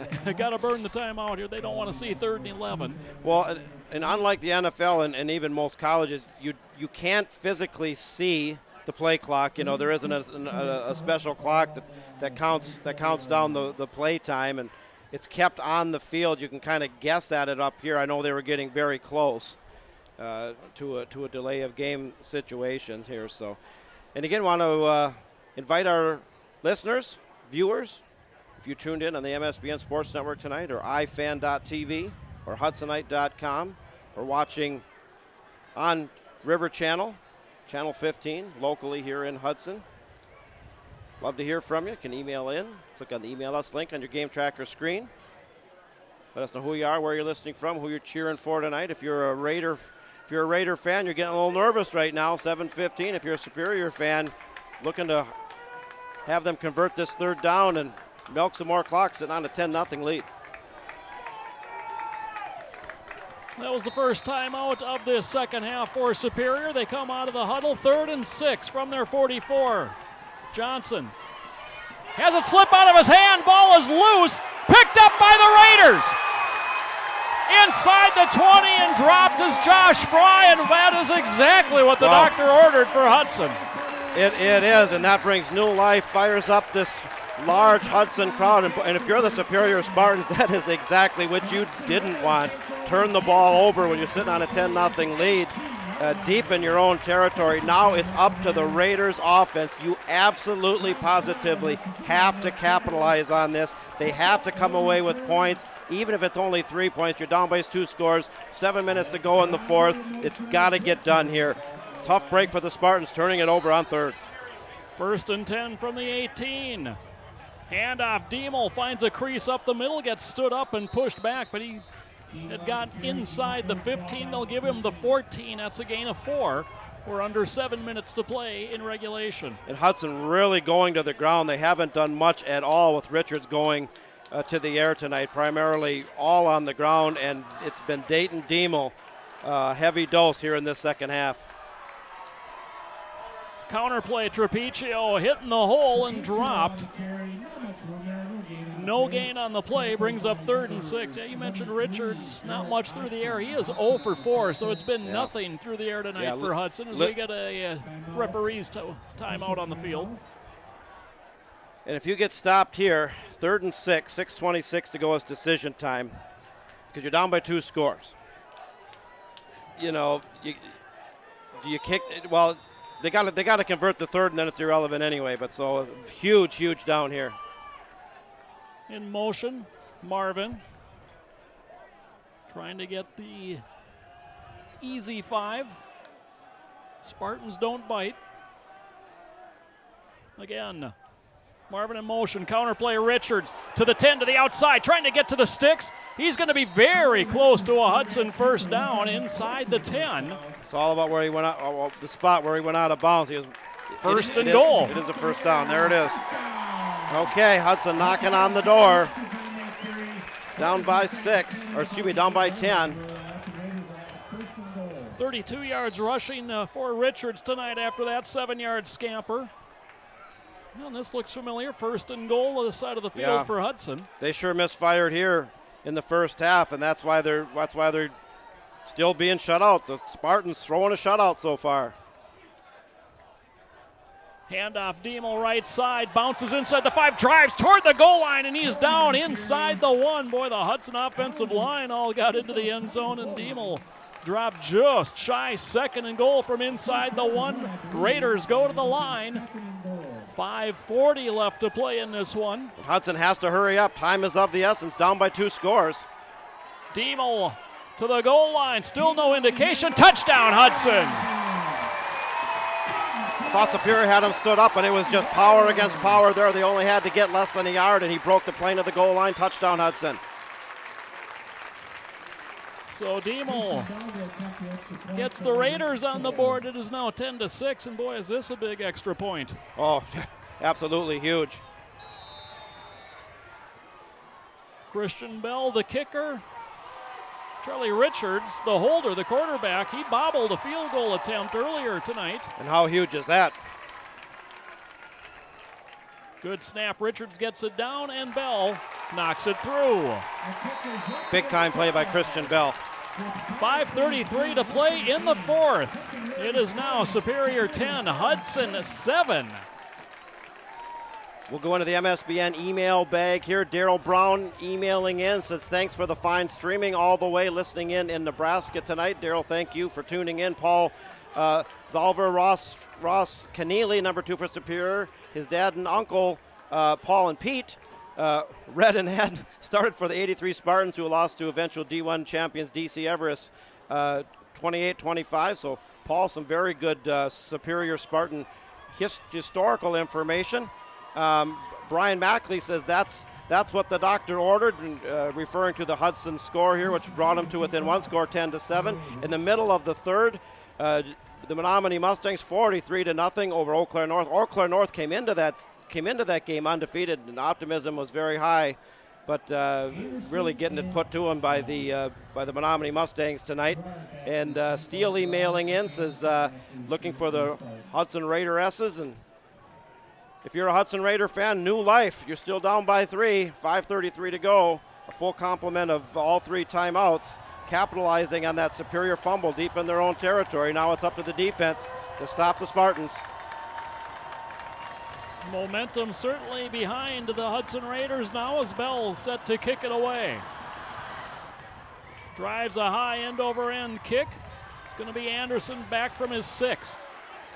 burn the timeout here. They don't want to see 3rd and 11." Well, and unlike the NFL and even most colleges, you can't physically see the play clock. You know, there isn't a special clock that counts down the play time, and it's kept on the field. You can kind of guess at it up here. I know they were getting very close to a delay of game situations here. So, and again, want to invite our listeners, viewers, if you tuned in on the MSBN Sports Network tonight, or ifan.tv, or hudsonite.com, or watching on River Channel, Channel 15, locally here in Hudson. Love to hear from you. You can email in. Click on the Email Us link on your Game Tracker screen. Let us know who you are, where you're listening from, who you're cheering for tonight. If you're a Raider fan, you're getting a little nervous right now, 7:15. If you're a Superior fan, looking to have them convert this 3rd down and milk some more clock, sitting on a 10-0 lead. That was the first time out of this second half for Superior. They come out of the huddle, 3rd and 6 from their 44. Johnson has it slip out of his hand. Ball is loose, picked up by the Raiders. Inside the 20 and dropped is Josh Fry, and that is exactly what the doctor ordered for Hudson. It is, and that brings new life, fires up this large Hudson crowd. And if you're the Superior Spartans, that is exactly what you didn't want. Turn the ball over when you're sitting on a 10-0 lead, deep in your own territory. Now it's up to the Raiders offense. You absolutely, positively have to capitalize on this. They have to come away with points. Even if it's only 3 points, you're down by 2 scores, 7 minutes to go in the fourth. It's got to get done here. Tough break for the Spartans, turning it over on 3rd. 1st and 10 from the 18. Handoff, Diemel finds a crease up the middle, gets stood up and pushed back, but he had got inside the 15. They'll give him the 14. That's a gain of 4. We're under 7 minutes to play in regulation. And Hudson really going to the ground. They haven't done much at all with Richards going to the air tonight, primarily all on the ground, and it's been Dayton Diemel, heavy dose here in this second half. Counterplay, Trapecio hitting the hole and dropped. No gain on the play, brings up 3rd and 6. Yeah, you mentioned Richards, not much through the air. He is 0 for 4, so it's been nothing through the air tonight for Hudson as we get a referee's timeout on the field. And if you get stopped here, 3rd and 6, 6:26 to go is decision time, because you're down by 2 scores. You know, do you kick? Well, they got to convert the 3rd, and then it's irrelevant anyway. But so huge down here. In motion, Marvin trying to get the easy 5. Spartans don't bite. Again, Marvin in motion, counterplay, Richards to the 10 to the outside, trying to get to the sticks. He's going to be very close to a Hudson first down inside the 10. It's all about where he went out, the spot where he went out of bounds. He was first and goal. It is a first down. There it is. Okay, Hudson knocking on the door. Down by 6, or excuse me, down by 10. 32 yards rushing for Richards tonight after that 7-yard scamper. Well, this looks familiar. 1st and goal on the side of the field for Hudson. They sure misfired here in the first half, and that's why they're still being shut out. The Spartans throwing a shutout so far. Handoff, Diemel right side, bounces inside the 5, drives toward the goal line, and he is down inside the 1. Boy, the Hudson offensive line all got into the end zone, and Diemel dropped just shy. 2nd and goal from inside the 1. Raiders go to the line. 5:40 left to play in this one. Hudson has to hurry up. Time is of the essence, down by 2 scores. Diemel to the goal line, still no indication. Touchdown, Hudson. I thought Superior had him stood up, but it was just power against power there. They only had to get less than a yard, and he broke the plane of the goal line. Touchdown, Hudson. So Diemel gets the Raiders on the board. It is now 10-6, and boy, is this a big extra point. Oh, absolutely huge. Christian Bell, the kicker. Charlie Richards, the holder, the quarterback. He bobbled a field goal attempt earlier tonight. And how huge is that? Good snap. Richards gets it down, and Bell knocks it through. Big time play by Christian Bell. 5:33 to play in the fourth. It is now Superior 10, Hudson 7. We'll go into the MSBN email bag here. Daryl Brown emailing in, says thanks for the fine streaming all the way, listening in Nebraska tonight. Daryl, thank you for tuning in. Paul Zalver, Ross Keneally, number 2 for Superior. His dad and uncle, Paul and Pete, read and had started for the 83 Spartans, who lost to eventual D1 champions DC Everest 28-25. So Paul, some very good Superior Spartan historical information. Brian Mackley says that's what the doctor ordered, referring to the Hudson score here, which brought him to within 1 score, 10-7. In the middle of the third, the Menominee Mustangs 43-0 over Eau Claire North. Eau Claire North came into that game undefeated, and optimism was very high but really getting it put to him by the Menominee Mustangs tonight. And Steele emailing in says looking for the Hudson Raider S's, and if you're a Hudson Raider fan, new life. You're still down by 3, 5:33 to go. A full complement of all 3 timeouts, capitalizing on that Superior fumble deep in their own territory. Now it's up to the defense to stop the Spartans. Momentum certainly behind the Hudson Raiders now as Bell set to kick it away. Drives a high end-over-end kick. It's going to be Anderson back from his 6.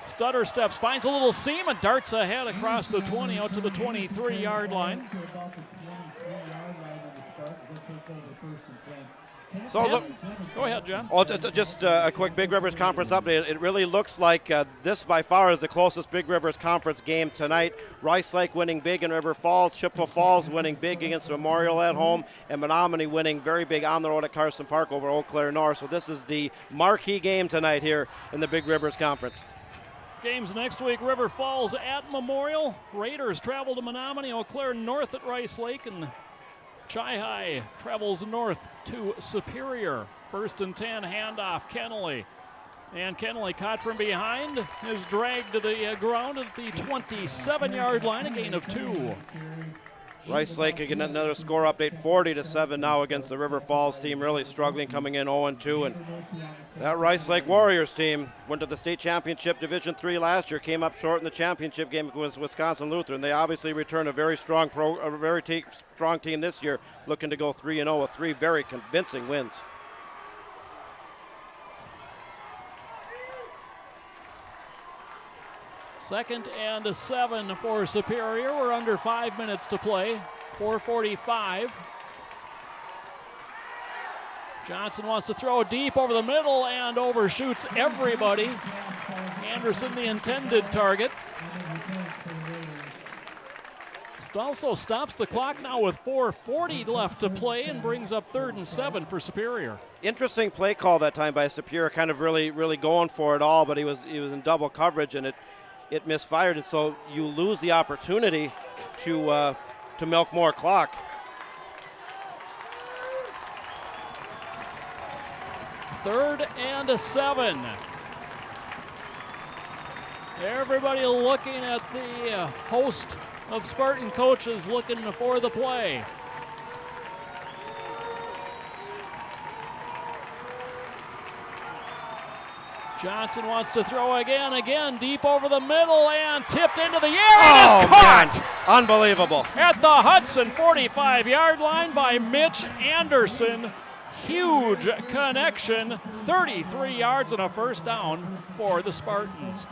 Stutter steps, finds a little seam and darts ahead across the 20 out to the 23-yard line. So look, go ahead, John. Oh, just a quick Big Rivers Conference update. It really looks like this by far is the closest Big Rivers Conference game tonight. Rice Lake winning big in River Falls, Chippewa Falls winning big against Memorial at home, and Menominee winning very big on the road at Carson Park over Eau Claire North. So this is the marquee game tonight here in the Big Rivers Conference. Games next week, River Falls at Memorial. Raiders travel to Menominee, Eau Claire North at Rice Lake, and Chi-Hi travels north to Superior. 1st and 10, handoff, Kennelly. And Kennelly caught from behind, is dragged to the ground at the 27-yard line, a gain of 2. Rice Lake again, another score update, 40-7 now against the River Falls team, really struggling, coming in 0-2. And that Rice Lake Warriors team went to the state championship Division III last year, came up short in the championship game against Wisconsin Lutheran. They obviously returned a very strong strong team this year, looking to go 3-0 with 3 very convincing wins. Second and 7 for Superior. We're under 5 minutes to play. 4:45. Johnson wants to throw deep over the middle and overshoots everybody. Anderson, the intended target. Also stops the clock now with 4:40 left to play and brings up 3rd and 7 for Superior. Interesting play call that time by Superior, kind of really going for it all, but he was in double coverage and it misfired, and so you lose the opportunity to milk more clock. Third and 7. Everybody looking at the host of Spartan coaches looking for the play. Johnson wants to throw again, deep over the middle and tipped into the air. Oh, and is caught man, unbelievable. at the Hudson 45-yard line by Mitch Anderson. Huge connection, 33 yards and a first down for the Spartans.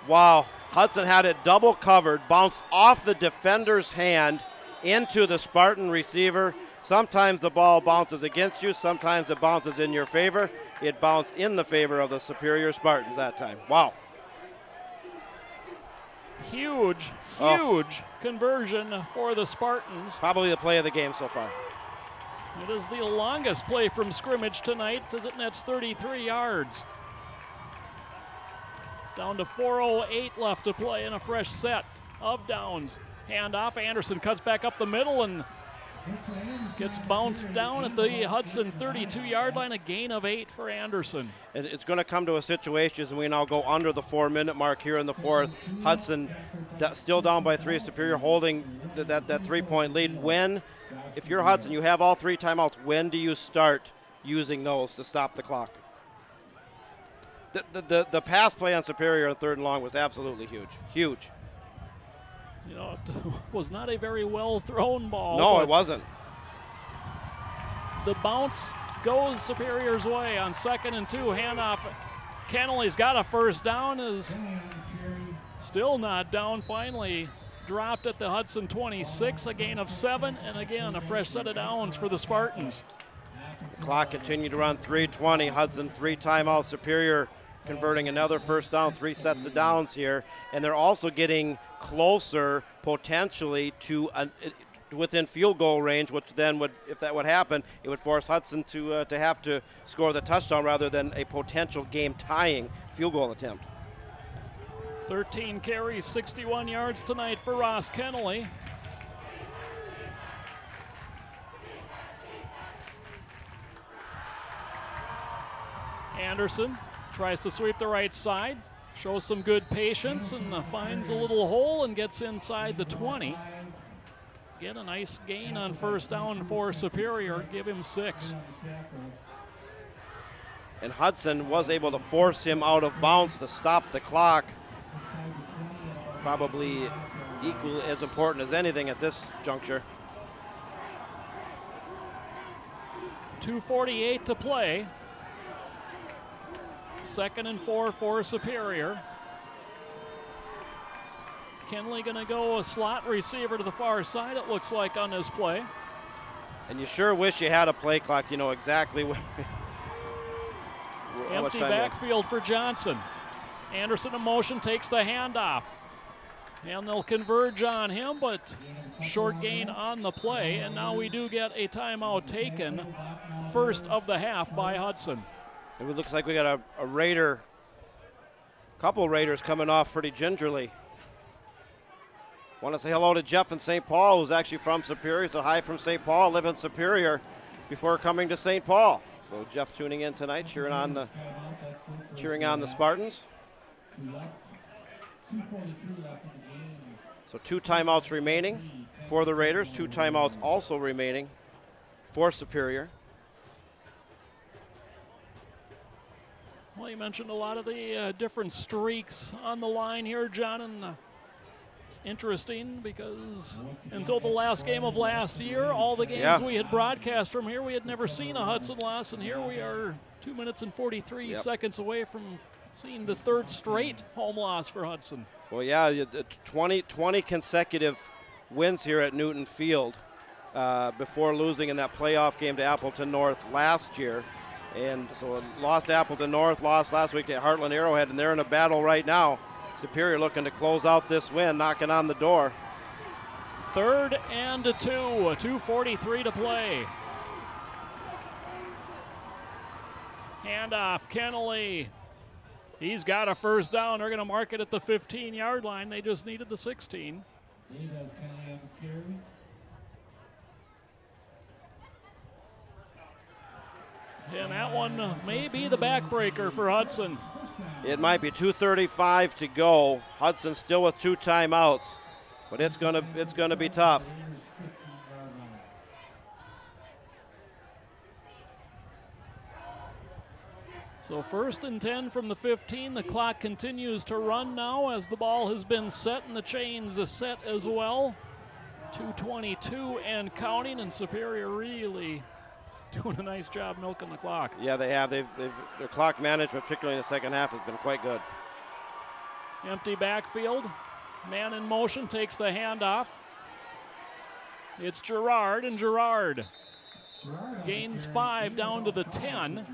Wow, Hudson had it double covered, bounced off the defender's hand into the Spartan receiver. Sometimes the ball bounces against you, sometimes it bounces in your favor. It bounced in the favor of the Superior Spartans that time. Wow. Huge conversion for the Spartans. Probably the play of the game so far. It is the longest play from scrimmage tonight as it nets 33 yards. Down to 4:08 left to play in a fresh set of downs. Handoff, Anderson cuts back up the middle and gets bounced down at the Hudson 32-yard line, a gain of 8 for Anderson. And it's going to come to a situation as we now go under the 4-minute mark here in the fourth. Hudson still down by 3, Superior holding that 3-point lead. If you're Hudson, you have all 3 timeouts. When do you start using those to stop the clock? The pass play on Superior on 3rd and long was absolutely huge. You know, it was not a very well thrown ball. No, it wasn't. The bounce goes Superior's way on 2nd and 2. Handoff. Kennelly's got a first down, is still not down. Finally dropped at the Hudson 26, a gain of 7, and again a fresh set of downs for the Spartans. The clock continued to run, 3:20. Hudson 3 timeouts. Superior converting another first down, 3 sets of downs here, and they're also getting closer potentially to within field goal range, which then would, if that would happen, it would force Hudson to have to score the touchdown rather than a potential game-tying field goal attempt. 13 carries, 61 yards tonight for Ross Kennelly. Anderson tries to sweep the right side, shows some good patience, and finds a little hole and gets inside the 20. Get a nice gain on first down for Superior, give him 6. And Hudson was able to force him out of bounds to stop the clock. Probably equally as important as anything at this juncture. 2:48 to play. 2nd and 4 for Superior. Kenley going to go a slot receiver to the far side, it looks like, on this play. And you sure wish you had a play clock, you know exactly what. Empty backfield for Johnson. Anderson in motion, takes the handoff. And they'll converge on him, but short gain on the play. And now we do get a timeout taken, first of the half by Hudson. It looks like we got a Raider, couple Raiders coming off pretty gingerly. Want to say hello to Jeff in St. Paul, who's actually from Superior. He said hi from St. Paul, live in Superior before coming to St. Paul. So Jeff tuning in tonight, cheering on the Spartans. So 2 timeouts remaining for the Raiders, 2 timeouts also remaining for Superior. Well, you mentioned a lot of the different streaks on the line here, John, and it's interesting because until the last game of last year, all the games we had broadcast from here, we had never seen a Hudson loss, and here we are 2 minutes and 43 seconds away from seeing the 3rd straight home loss for Hudson. Well, yeah, 20 consecutive wins here at Newton Field before losing in that playoff game to Appleton North last year. And so lost to Appleton North, lost last week to Heartland Arrowhead, and they're in a battle right now. Superior looking to close out this win, knocking on the door. 3rd and 2, 2:43 to play. Handoff, Kennelly. He's got a first down. They're going to mark it at the 15-yard line. They just needed the 16. And that one may be the backbreaker for Hudson. It might be 2:35 to go. Hudson still with 2 timeouts, but it's gonna be tough. So 1st and 10 from the 15. The clock continues to run now as the ball has been set and the chains are set as well. 2:22 and counting, and Superior really doing a nice job milking the clock. Yeah, they have. Their clock management, particularly in the second half, has been quite good. Empty backfield. Man in motion, takes the handoff. It's Gerard, and Gerard gains 5 down to the 10.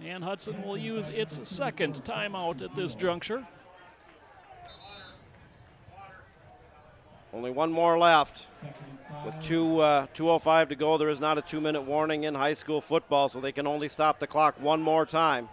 And Hudson will use its 2nd timeout at this juncture. Only one more left. With 2:05 to go, there is not a 2-minute warning in high school football, so they can only stop the clock one more time.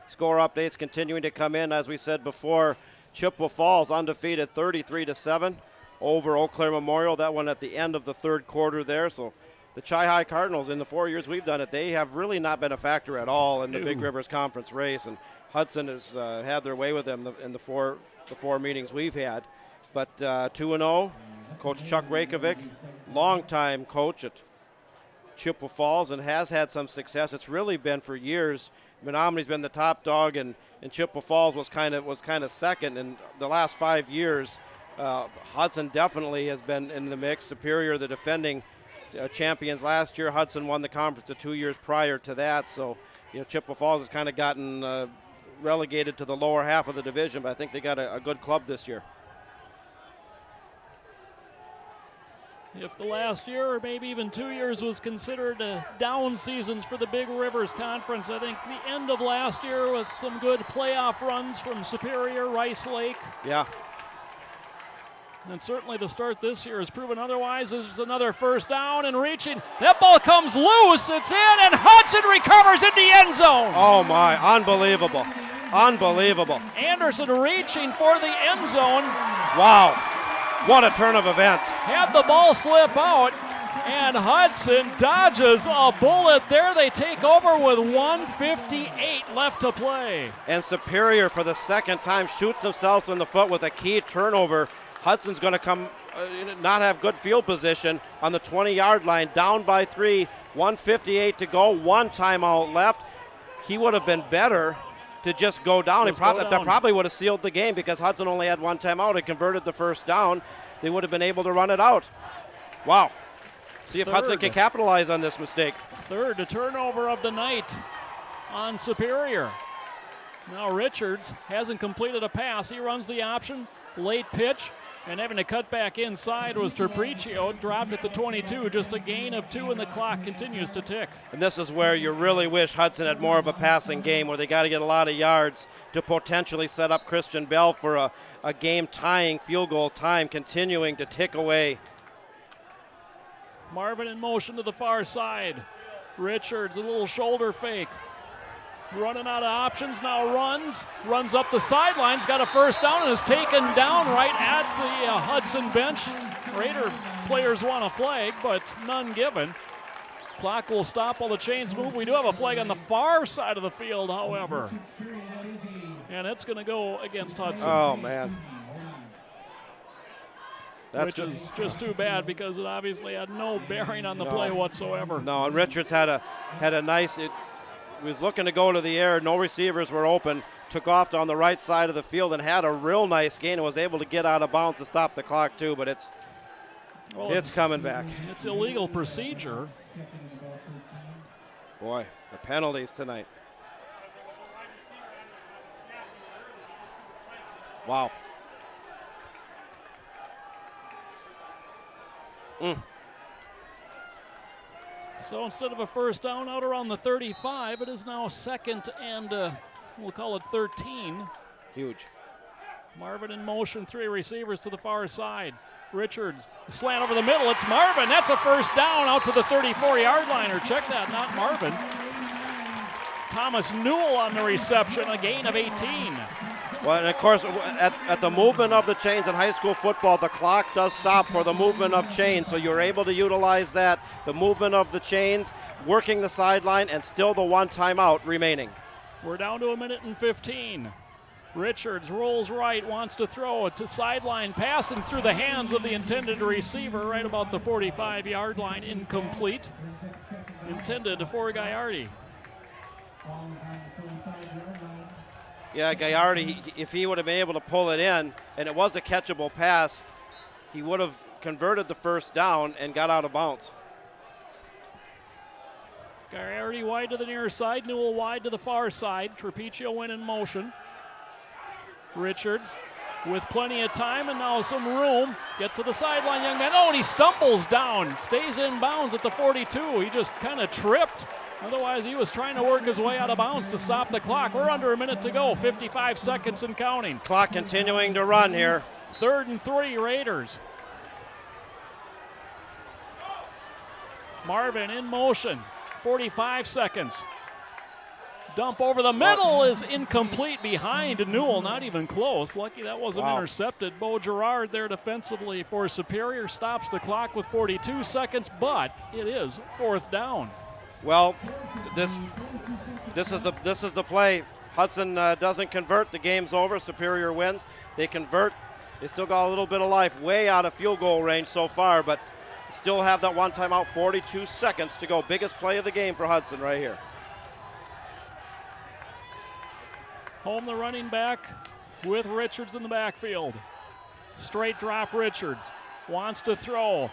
Score updates continuing to come in. As we said before, Chippewa Falls undefeated 33-7 over Eau Claire Memorial. That one at the end of the 3rd quarter there. So the Chi-Hi Cardinals, in the 4 years we've done it, they have really not been a factor at all in the Big Rivers Conference race. And Hudson has had their way with them in the four meetings we've had. But 2-0, Coach Chuck Rakovic, longtime coach at Chippewa Falls, and has had some success. It's really been for years. Menominee has been the top dog, and Chippewa Falls was kind of second. In the last 5 years, Hudson definitely has been in the mix. Superior, the defending champions last year. Hudson won the conference the 2 years prior to that. So, Chippewa Falls has kind of gotten relegated to the lower half of the division, but I think they got a good club this year. If the last year or maybe even 2 years was considered down seasons for the Big Rivers Conference, I think the end of last year with some good playoff runs from Superior, Rice Lake. Yeah. And certainly the start this year has proven otherwise. There's another first down and reaching. That ball comes loose. It's in, and Hudson recovers in the end zone. Oh, my. Unbelievable. Unbelievable. Anderson reaching for the end zone. Wow. What a turn of events. Had the ball slip out, And Hudson dodges a bullet there. They take over with 1:58 left to play. And Superior, for the second time, shoots themselves in the foot with a key turnover. Hudson's going to come not have good field position on the 20-yard line, down by 3, 1:58 to go, one timeout left. He would have been better to just go down. That probably would have sealed the game because Hudson only had one timeout. It converted the first down. They would have been able to run it out. Wow. See if Hudson can capitalize on this mistake. Third turnover of the night on Superior. Now Richards hasn't completed a pass. He runs the option, late pitch, and having to cut back inside was Terpriccio. Dropped at the 22, just a gain of 2, and the clock continues to tick. And this is where you really wish Hudson had more of a passing game, where they got to get a lot of yards to potentially set up Christian Bell for a game-tying field goal time, continuing to tick away. Marvin in motion to the far side. Richards, a little shoulder fake. Running out of options, now runs up the sidelines, got a first down and is taken down right at the Hudson bench. Raider players want a flag, but none given. Clock will stop while the chains move. We do have a flag on the far side of the field, however. And it's going to go against Hudson. Oh, man. Which is just too bad because it obviously had no bearing on the play whatsoever. No, and Richards had a nice, he was looking to go to the air, no receivers were open, took off on the right side of the field and had a real nice gain and was able to get out of bounds to stop the clock too, but it's coming back. It's illegal procedure. Boy, the penalties tonight. Wow. So instead of a first down out around the 35, it is now second and we'll call it 13. Huge. Marvin in motion, 3 receivers to the far side. Richards, slant over the middle, it's Marvin. That's a first down out to the 34-yard line, or check that, not Marvin. Thomas Newell on the reception, a gain of 18. Well, and of course, at the movement of the chains in high school football, the clock does stop for the movement of chains, so you're able to utilize that, the movement of the chains, working the sideline, and still the one timeout remaining. We're down to 1:15. Richards rolls right, wants to throw it to sideline, passing through the hands of the intended receiver right about the 45-yard line, incomplete. Intended for Gaiardi. Yeah, Gaiardi, if he would have been able to pull it in, and it was a catchable pass, he would have converted the first down and got out of bounds. Gaiardi wide to the near side, Newell wide to the far side. Terpriccio went in motion. Richards with plenty of time and now some room. Get to the sideline, young man. Oh, and he stumbles down, stays in bounds at the 42. He just kind of tripped. Otherwise, he was trying to work his way out of bounds to stop the clock. We're under a minute to go, 55 seconds and counting. Clock continuing to run here. 3rd and 3, Raiders. Marvin in motion, 45 seconds. Dump over the middle is incomplete behind Newell, not even close. Lucky that wasn't intercepted. Bo Gerard there defensively for Superior stops the clock with 42 seconds, but it is 4th down. Well, this is the play. Hudson doesn't convert. The game's over. Superior wins. They convert. They still got a little bit of life, way out of field goal range so far, but still have that one timeout. 42 seconds to go. Biggest play of the game for Hudson right here. Home the running back with Richards in the backfield. Straight drop Richards. Wants to throw.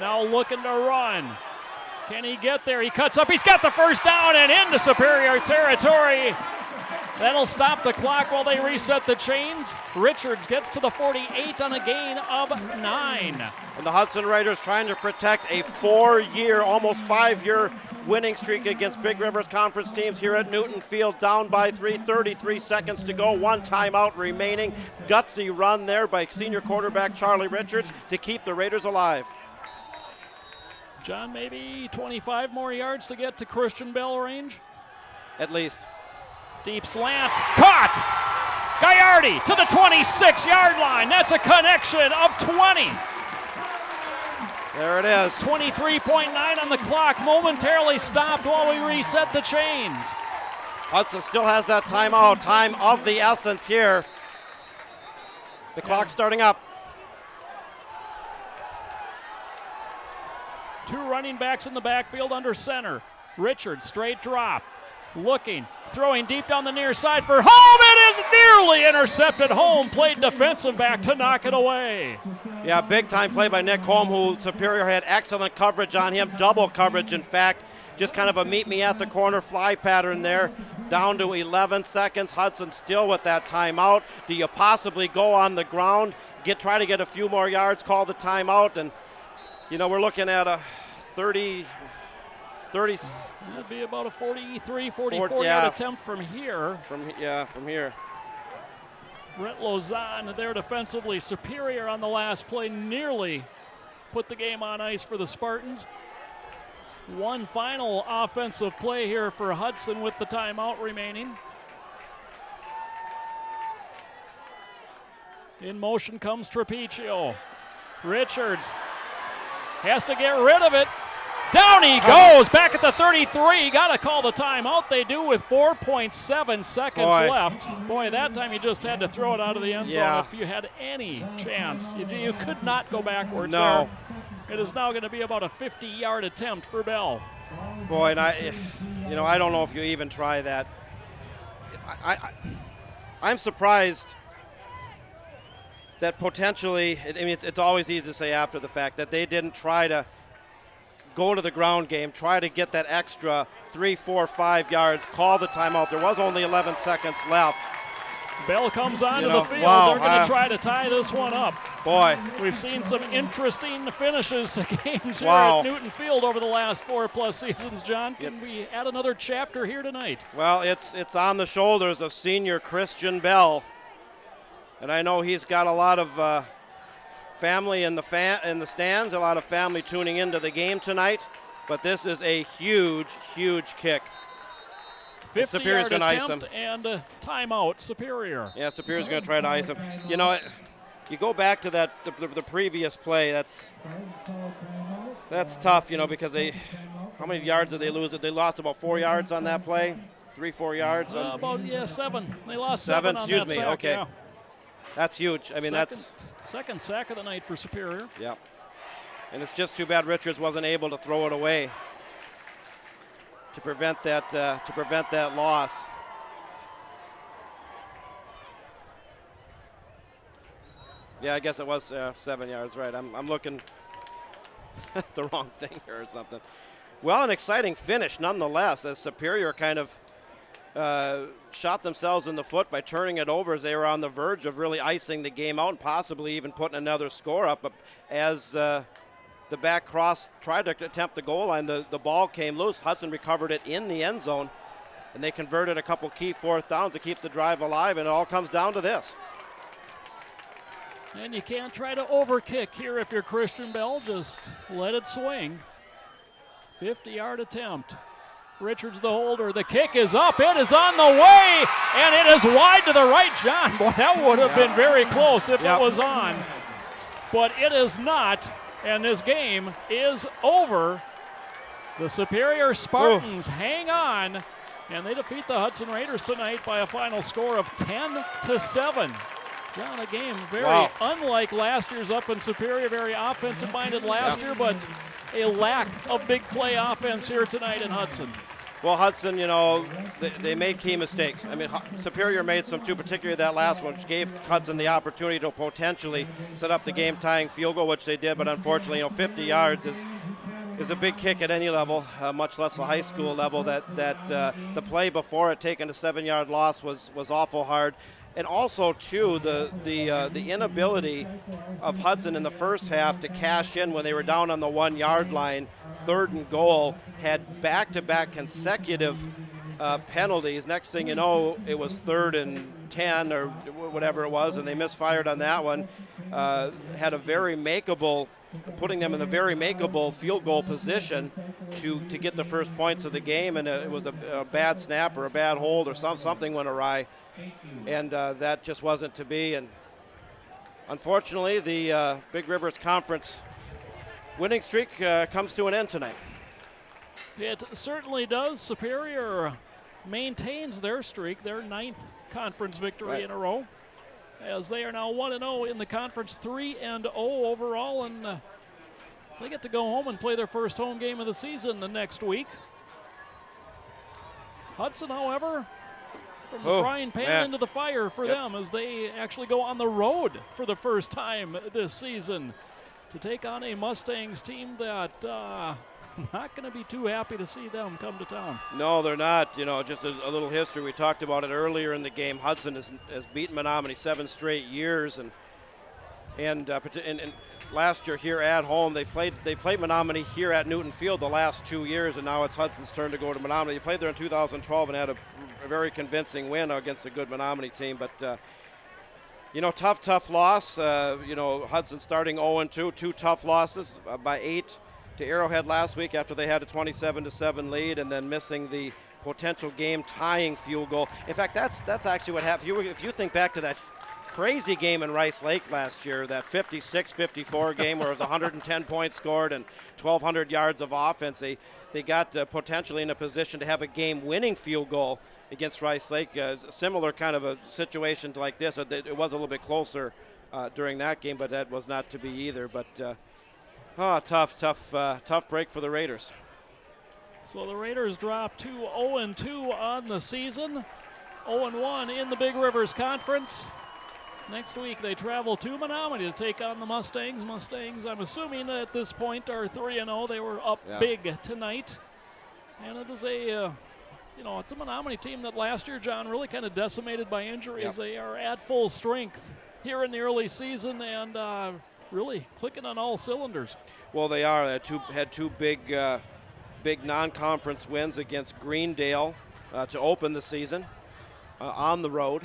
Now looking to run. Can he get there? He cuts up. He's got the first down and into Superior territory. That'll stop the clock while they reset the chains. Richards gets to the 48 on a gain of 9. And the Hudson Raiders trying to protect a 4-year, almost 5-year winning streak against Big Rivers Conference teams here at Newton Field, down by 3, 33 seconds to go, one timeout remaining. Gutsy run there by senior quarterback Charlie Richards to keep the Raiders alive. John, maybe 25 more yards to get to Christian Bell range? At least. Deep slant, caught! Gaiardi to the 26-yard line. That's a connection of 20. There it is. 23.9 on the clock, momentarily stopped while we reset the chains. Hudson still has that timeout. Time of the essence here. The clock's starting up. Two running backs in the backfield under center. Richards, straight drop. Looking, throwing deep down the near side for home. It is nearly intercepted. Home played defensive back to knock it away. Yeah, big time play by Nick Holm, who Superior had excellent coverage on him, double coverage in fact. Just kind of a meet me at the corner fly pattern there. Down to 11 seconds. Hudson still with that timeout. Do you possibly go on the ground, try to get a few more yards, call the timeout? And, you know, we're looking at a 30. That'd be about a 43, 44 yeah. yard attempt from here. From here. Brent Lozon there defensively. Superior on the last play, nearly put the game on ice for the Spartans. One final offensive play here for Hudson with the timeout remaining. In motion comes Trapecio. Richards has to get rid of it. Down he goes, back at the 33. Got to call the timeout. They do with 4.7 seconds left. Boy, that time you just had to throw it out of the end zone if you had any chance. You could not go backwards. No. There. It is now going to be about a 50-yard attempt for Bell. Boy, and I don't know if you even try that. I'm surprised that potentially, it's always easy to say after the fact, that they didn't try to go to the ground game, try to get that extra 3, 4, 5 yards, call the timeout. There was only 11 seconds left. Bell comes onto the field. They're going to try to tie this one up. Boy. We've seen some interesting finishes to games here at Newton Field over the last 4+ seasons, John. Can we add another chapter here tonight? Well, it's on the shoulders of senior Christian Bell. And I know he's got a lot of family in the stands, a lot of family tuning into the game tonight. But this is a huge, huge kick. Superior's going to ice him. And a timeout, Superior. Yeah, Superior's going to try to ice him. You know, you go back to the previous play. That's tough, because how many yards did they lose? They lost about 4 yards on that play, 3-4 yards. 7. They lost 7. On excuse that me. sack, Okay, yeah. That's huge. That's second sack of the night for Superior. Yeah, and it's just too bad Richards wasn't able to throw it away to prevent that loss. Yeah, I guess it was 7 yards, right. I'm looking at the wrong thing here or something. Well, an exciting finish nonetheless, as Superior kind of shot themselves in the foot by turning it over as they were on the verge of really icing the game out and possibly even putting another score up. But as the back cross tried to attempt the goal line, the ball came loose. Hudson recovered it in the end zone, and they converted a couple key fourth downs to keep the drive alive, and it all comes down to this. And you can't try to overkick here if you're Christian Bell. Just let it swing. 50-yard attempt. Richards the holder. The kick is up. It is on the way, and it is wide to the right. John, boy, that would have been very close if it was on. But it is not, and this game is over. The Superior Spartans hang on, and they defeat the Hudson Raiders tonight by a final score of 10-7. John, a game very unlike last year's up in Superior, very offensive-minded last year, but a lack of big play offense here tonight in Hudson. Well, Hudson, they made key mistakes. Superior made some too, particularly that last one, which gave Hudson the opportunity to potentially set up the game-tying field goal, which they did, but unfortunately, 50 yards is a big kick at any level, much less the high school level. That the play before it, taking a 7-yard loss, was awful hard. And also, too, the inability of Hudson in the first half to cash in when they were down on the 1-yard line, 3rd and goal, had back-to-back consecutive penalties. Next thing you know, it was 3rd and 10 or whatever it was, and they misfired on that one. Had a very makeable, putting them in a very makeable field goal position to get the first points of the game, and it was a bad snap or a bad hold or something went awry. And that just wasn't to be. And unfortunately, the Big Rivers Conference winning streak comes to an end tonight. It certainly does. Superior maintains their streak, their 9th conference victory in a row, as they are now 1-0 in the conference, 3-0 overall, and they get to go home and play their first home game of the season the next week. Hudson, however, from the frying pan into the fire for them, as they actually go on the road for the first time this season to take on a Mustangs team that not going to be too happy to see them come to town. No, they're not. You know, just a little history. We talked about it earlier in the game. Hudson has beaten Menominee 7 straight years, and last year here at home, they played Menominee here at Newton Field the last 2 years, and now it's Hudson's turn to go to Menominee. They played there in 2012 and had a very convincing win against a good Menominee team, but tough loss. Hudson starting 0-2, 2 tough losses by 8 to Arrowhead last week after they had a 27-7 lead, and then missing the potential game-tying field goal. In fact, that's actually what happened. If you think back to that crazy game in Rice Lake last year, that 56-54 game where it was 110 points scored and 1,200 yards of offense, they got potentially in a position to have a game-winning field goal against Rice Lake. A similar kind of a situation like this. It was a little bit closer during that game, but that was not to be either. But tough break for the Raiders. So the Raiders drop to 0-2 on the season, 0-1 in the Big Rivers Conference. Next week they travel to Menominee to take on the Mustangs. Mustangs, I'm assuming at this point, are 3-0. They were up big tonight. And it is it's a Menominee team that last year, John, really kind of decimated by injuries. Yep. They are at full strength here in the early season and really clicking on all cylinders. Well, they are. They had two big non-conference wins against Greendale to open the season on the road.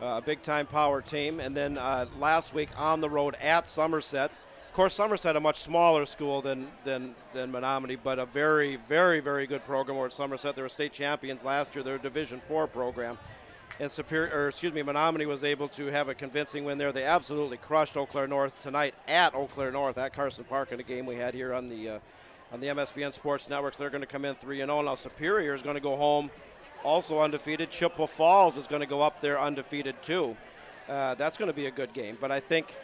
A big-time power team. And then last week on the road at Somerset. Of course, Somerset, a much smaller school than Menominee, but a very, very, very good program. Or at Somerset, they were state champions last year. They're a Division IV program. And Menominee was able to have a convincing win there. They absolutely crushed Eau Claire North tonight at Eau Claire North at Carson Park in a game we had here on the MSBN Sports Networks. They're going to come in 3-0. Now Superior is going to go home also undefeated. Chippewa Falls is going to go up there undefeated too. That's going to be a good game. But I think,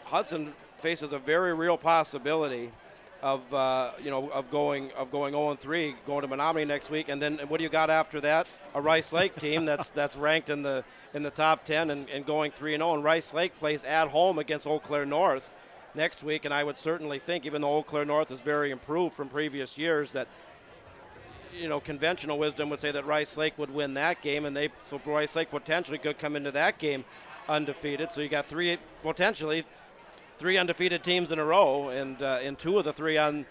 Hudson faces a very real possibility of going 0-3, going to Menominee next week, and then what do you got after that? A Rice Lake team that's ranked in the top 10 and going 3-0. And Rice Lake plays at home against Eau Claire North next week, and I would certainly think, even though Eau Claire North is very improved from previous years, that conventional wisdom would say that Rice Lake would win that game, and so Rice Lake potentially could come into that game undefeated. So you got potentially three undefeated teams in a row, and 2 of the 3 on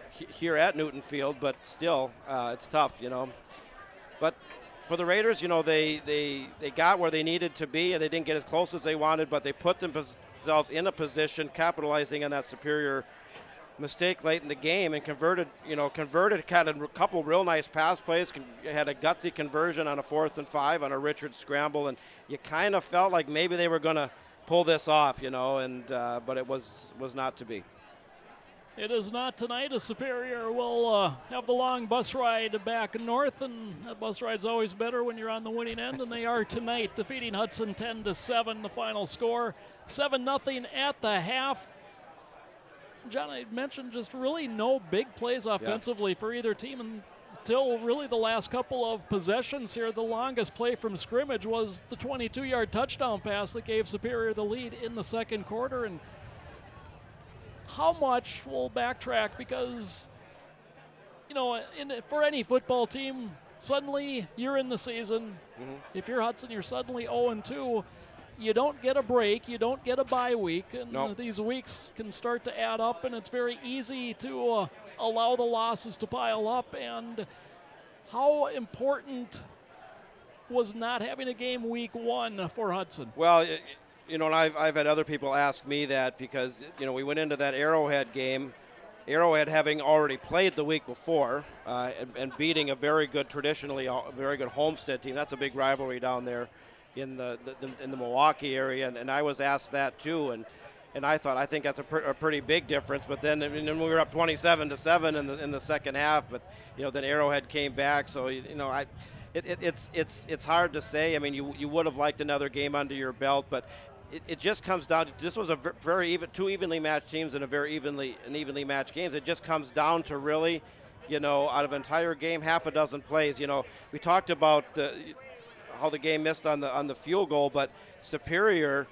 here at Newton Field. But still, it's tough, But for the Raiders, they got where they needed to be, and they didn't get as close as they wanted, but they put themselves in a position, capitalizing on that Superior mistake late in the game, and converted, kind of a couple real nice pass plays, had a gutsy conversion on a 4th and 5 on a Richard scramble, and you kind of felt like maybe they were going to pull this off, but it was not to be. It is not tonight. A Superior will have the long bus ride back north, and that bus ride's always better when you're on the winning end, and they are tonight, defeating Hudson 10-7, the final score, 7-0 at the half. John, I mentioned just really no big plays offensively for either team until really the last couple of possessions here. The longest play from scrimmage was the 22-yard touchdown pass that gave Superior the lead in the second quarter. And how much we'll backtrack because, for any football team, suddenly you're in the season. Mm-hmm. If you're Hudson, you're suddenly 0-2. You don't get a break, you don't get a bye week, and these weeks can start to add up, and it's very easy to allow the losses to pile up. And how important was not having a game week 1 for Hudson? Well, and I've had other people ask me that because, we went into that Arrowhead game, Arrowhead having already played the week before and beating a very good, traditionally a very good Homestead team. That's a big rivalry down there in the Milwaukee area, and I was asked that too, and And I think that's a pretty big difference. But then, we were up 27-7 in the second half. But then Arrowhead came back. So it's hard to say. I mean, you would have liked another game under your belt, but it just comes down to, this was a very even, two evenly matched teams and a very evenly matched games. It just comes down to really, out of an entire game, half a dozen plays. We talked about how the game missed on the field goal, but Superior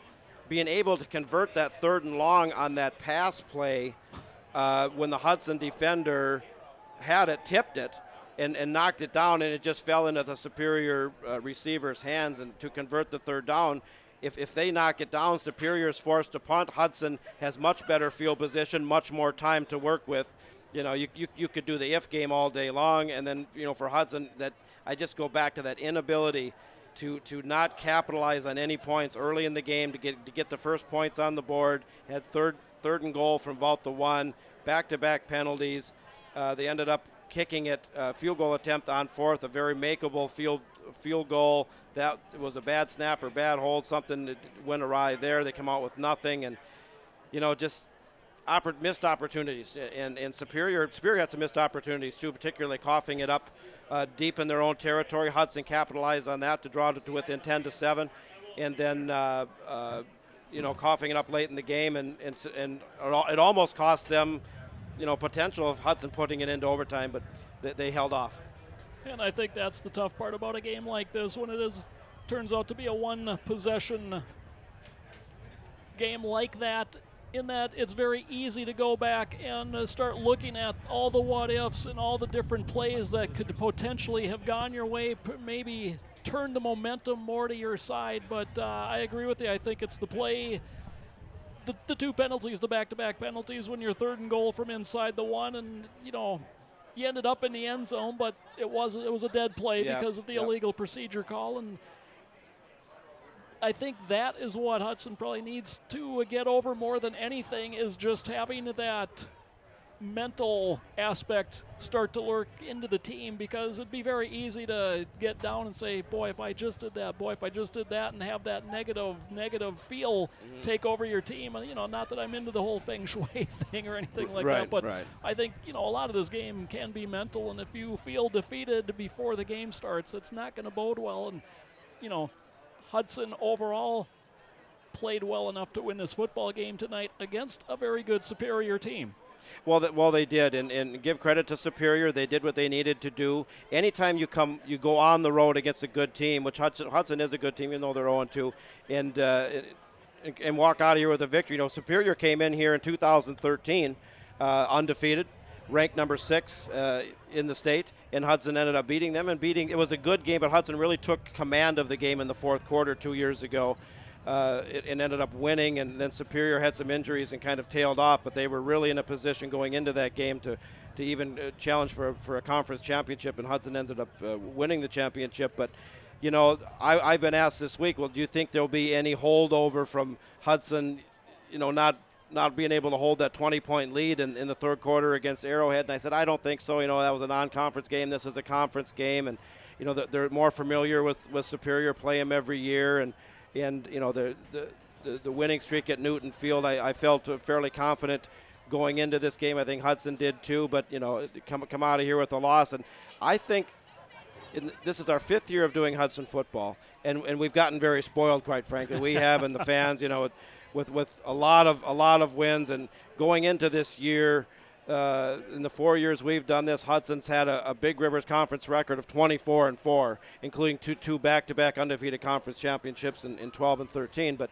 being able to convert that 3rd and long on that pass play when the Hudson defender had it, tipped it, and knocked it down, and it just fell into the Superior receiver's hands, and to convert the 3rd down. If they knock it down, Superior is forced to punt. Hudson has much better field position, much more time to work with. You could do the if game all day long, and then for Hudson, that I just go back to that inability to not capitalize on any points early in the game to get the first points on the board. Had third and goal from about the 1, back-to-back penalties. They ended up kicking it, field goal attempt on 4th, a very makeable field goal. That was a bad snap or bad hold, something that went awry there. They come out with nothing, and just missed opportunities. And Superior had some missed opportunities too, particularly coughing it up deep in their own territory. Hudson capitalized on that to draw it to within 10-7, and then coughing it up late in the game, and it almost cost them potential of Hudson putting it into overtime, but they held off. And I think that's the tough part about a game like this, when it turns out to be a one-possession game like that, in that it's very easy to go back and start looking at all the what-ifs and all the different plays that could potentially have gone your way, maybe turn the momentum more to your side. But I agree with you. I think it's the play, the 2 penalties, the back-to-back penalties, when you're 3rd and goal from inside the 1, and you ended up in the end zone, but it was a dead play because of the illegal procedure call. And I think that is what Hudson probably needs to get over more than anything, is just having that mental aspect start to lurk into the team, because it'd be very easy to get down and say, boy, if I just did that, and have that negative feel take over your team. And not that I'm into the whole feng shui thing or anything like that, but I think a lot of this game can be mental, and if you feel defeated before the game starts, it's not going to bode well. And Hudson overall played well enough to win this football game tonight against a very good Superior team. Well, they did, and give credit to Superior. They did what they needed to do. Anytime you go on the road against a good team, which Hudson is a good team, even though they're 0-2, and walk out of here with a victory. Superior came in here in 2013 undefeated, ranked number 6 in the state, and Hudson ended up beating them. It was a good game, but Hudson really took command of the game in the 4th quarter 2 years ago. And ended up winning, and then Superior had some injuries and kind of tailed off, but they were really in a position going into that game to even challenge for a conference championship, and Hudson ended up winning the championship. But I've been asked this week, well, do you think there'll be any holdover from Hudson, not being able to hold that 20-point lead in the 3rd quarter against Arrowhead? And I said, I don't think so. That was a non-conference game. This is a conference game, and they're more familiar with Superior, play them every year, and the winning streak at Newton Field, I felt fairly confident going into this game. I think Hudson did too, but come out of here with a loss. And I think this is our 5th year of doing Hudson football, and we've gotten very spoiled, quite frankly. We have, and the fans, with a lot of wins. And going into this year, in the 4 years we've done this, Hudson's had a Big Rivers Conference record of 24-4, including two back-to-back undefeated conference championships in 12 and 13. But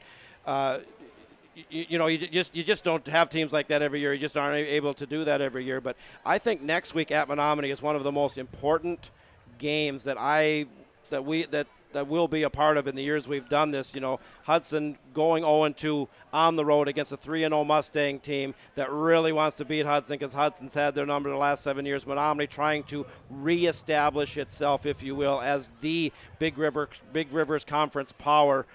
you just don't have teams like that every year. You just aren't able to do that every year. But I think next week at Menominee is one of the most important games that we'll be a part of in the years we've done this. Hudson going 0-2 on the road against a 3-0 Mustang team that really wants to beat Hudson, because Hudson's had their number the last 7 years. Menominee trying to reestablish itself, if you will, as the Big Rivers Conference power.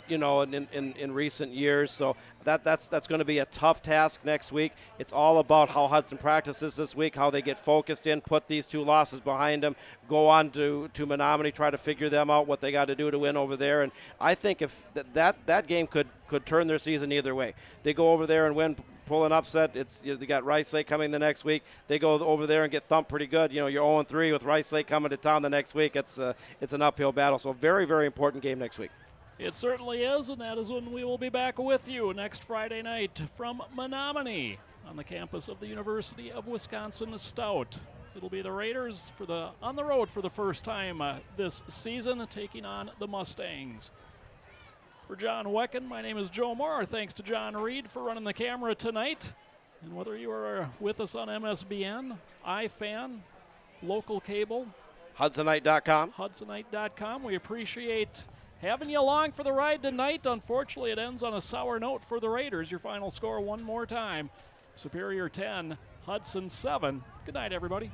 in recent years. So that's going to be a tough task next week. It's all about how Hudson practices this week, how they get focused in, put these 2 losses behind them, go on to Menominee, try to figure them out, what they got to do to win over there. And I think if that game could turn their season either way. They go over there and win, pull an upset. They got Rice Lake coming the next week. They go over there and get thumped pretty good. You're 0-3 with Rice Lake coming to town the next week. It's an uphill battle. So very, very important game next week. It certainly is, and that is when we will be back with you next Friday night from Menominee on the campus of the University of Wisconsin Stout. It'll be the Raiders on the road for the first time this season, taking on the Mustangs. For John Wecken, my name is Joe Moore. Thanks to John Reed for running the camera tonight. And whether you are with us on MSBN, iFan, local cable, Hudsonite.com, we appreciate having you along for the ride tonight. Unfortunately, it ends on a sour note for the Raiders. Your final score one more time, Superior 10, Hudson 7. Good night, everybody.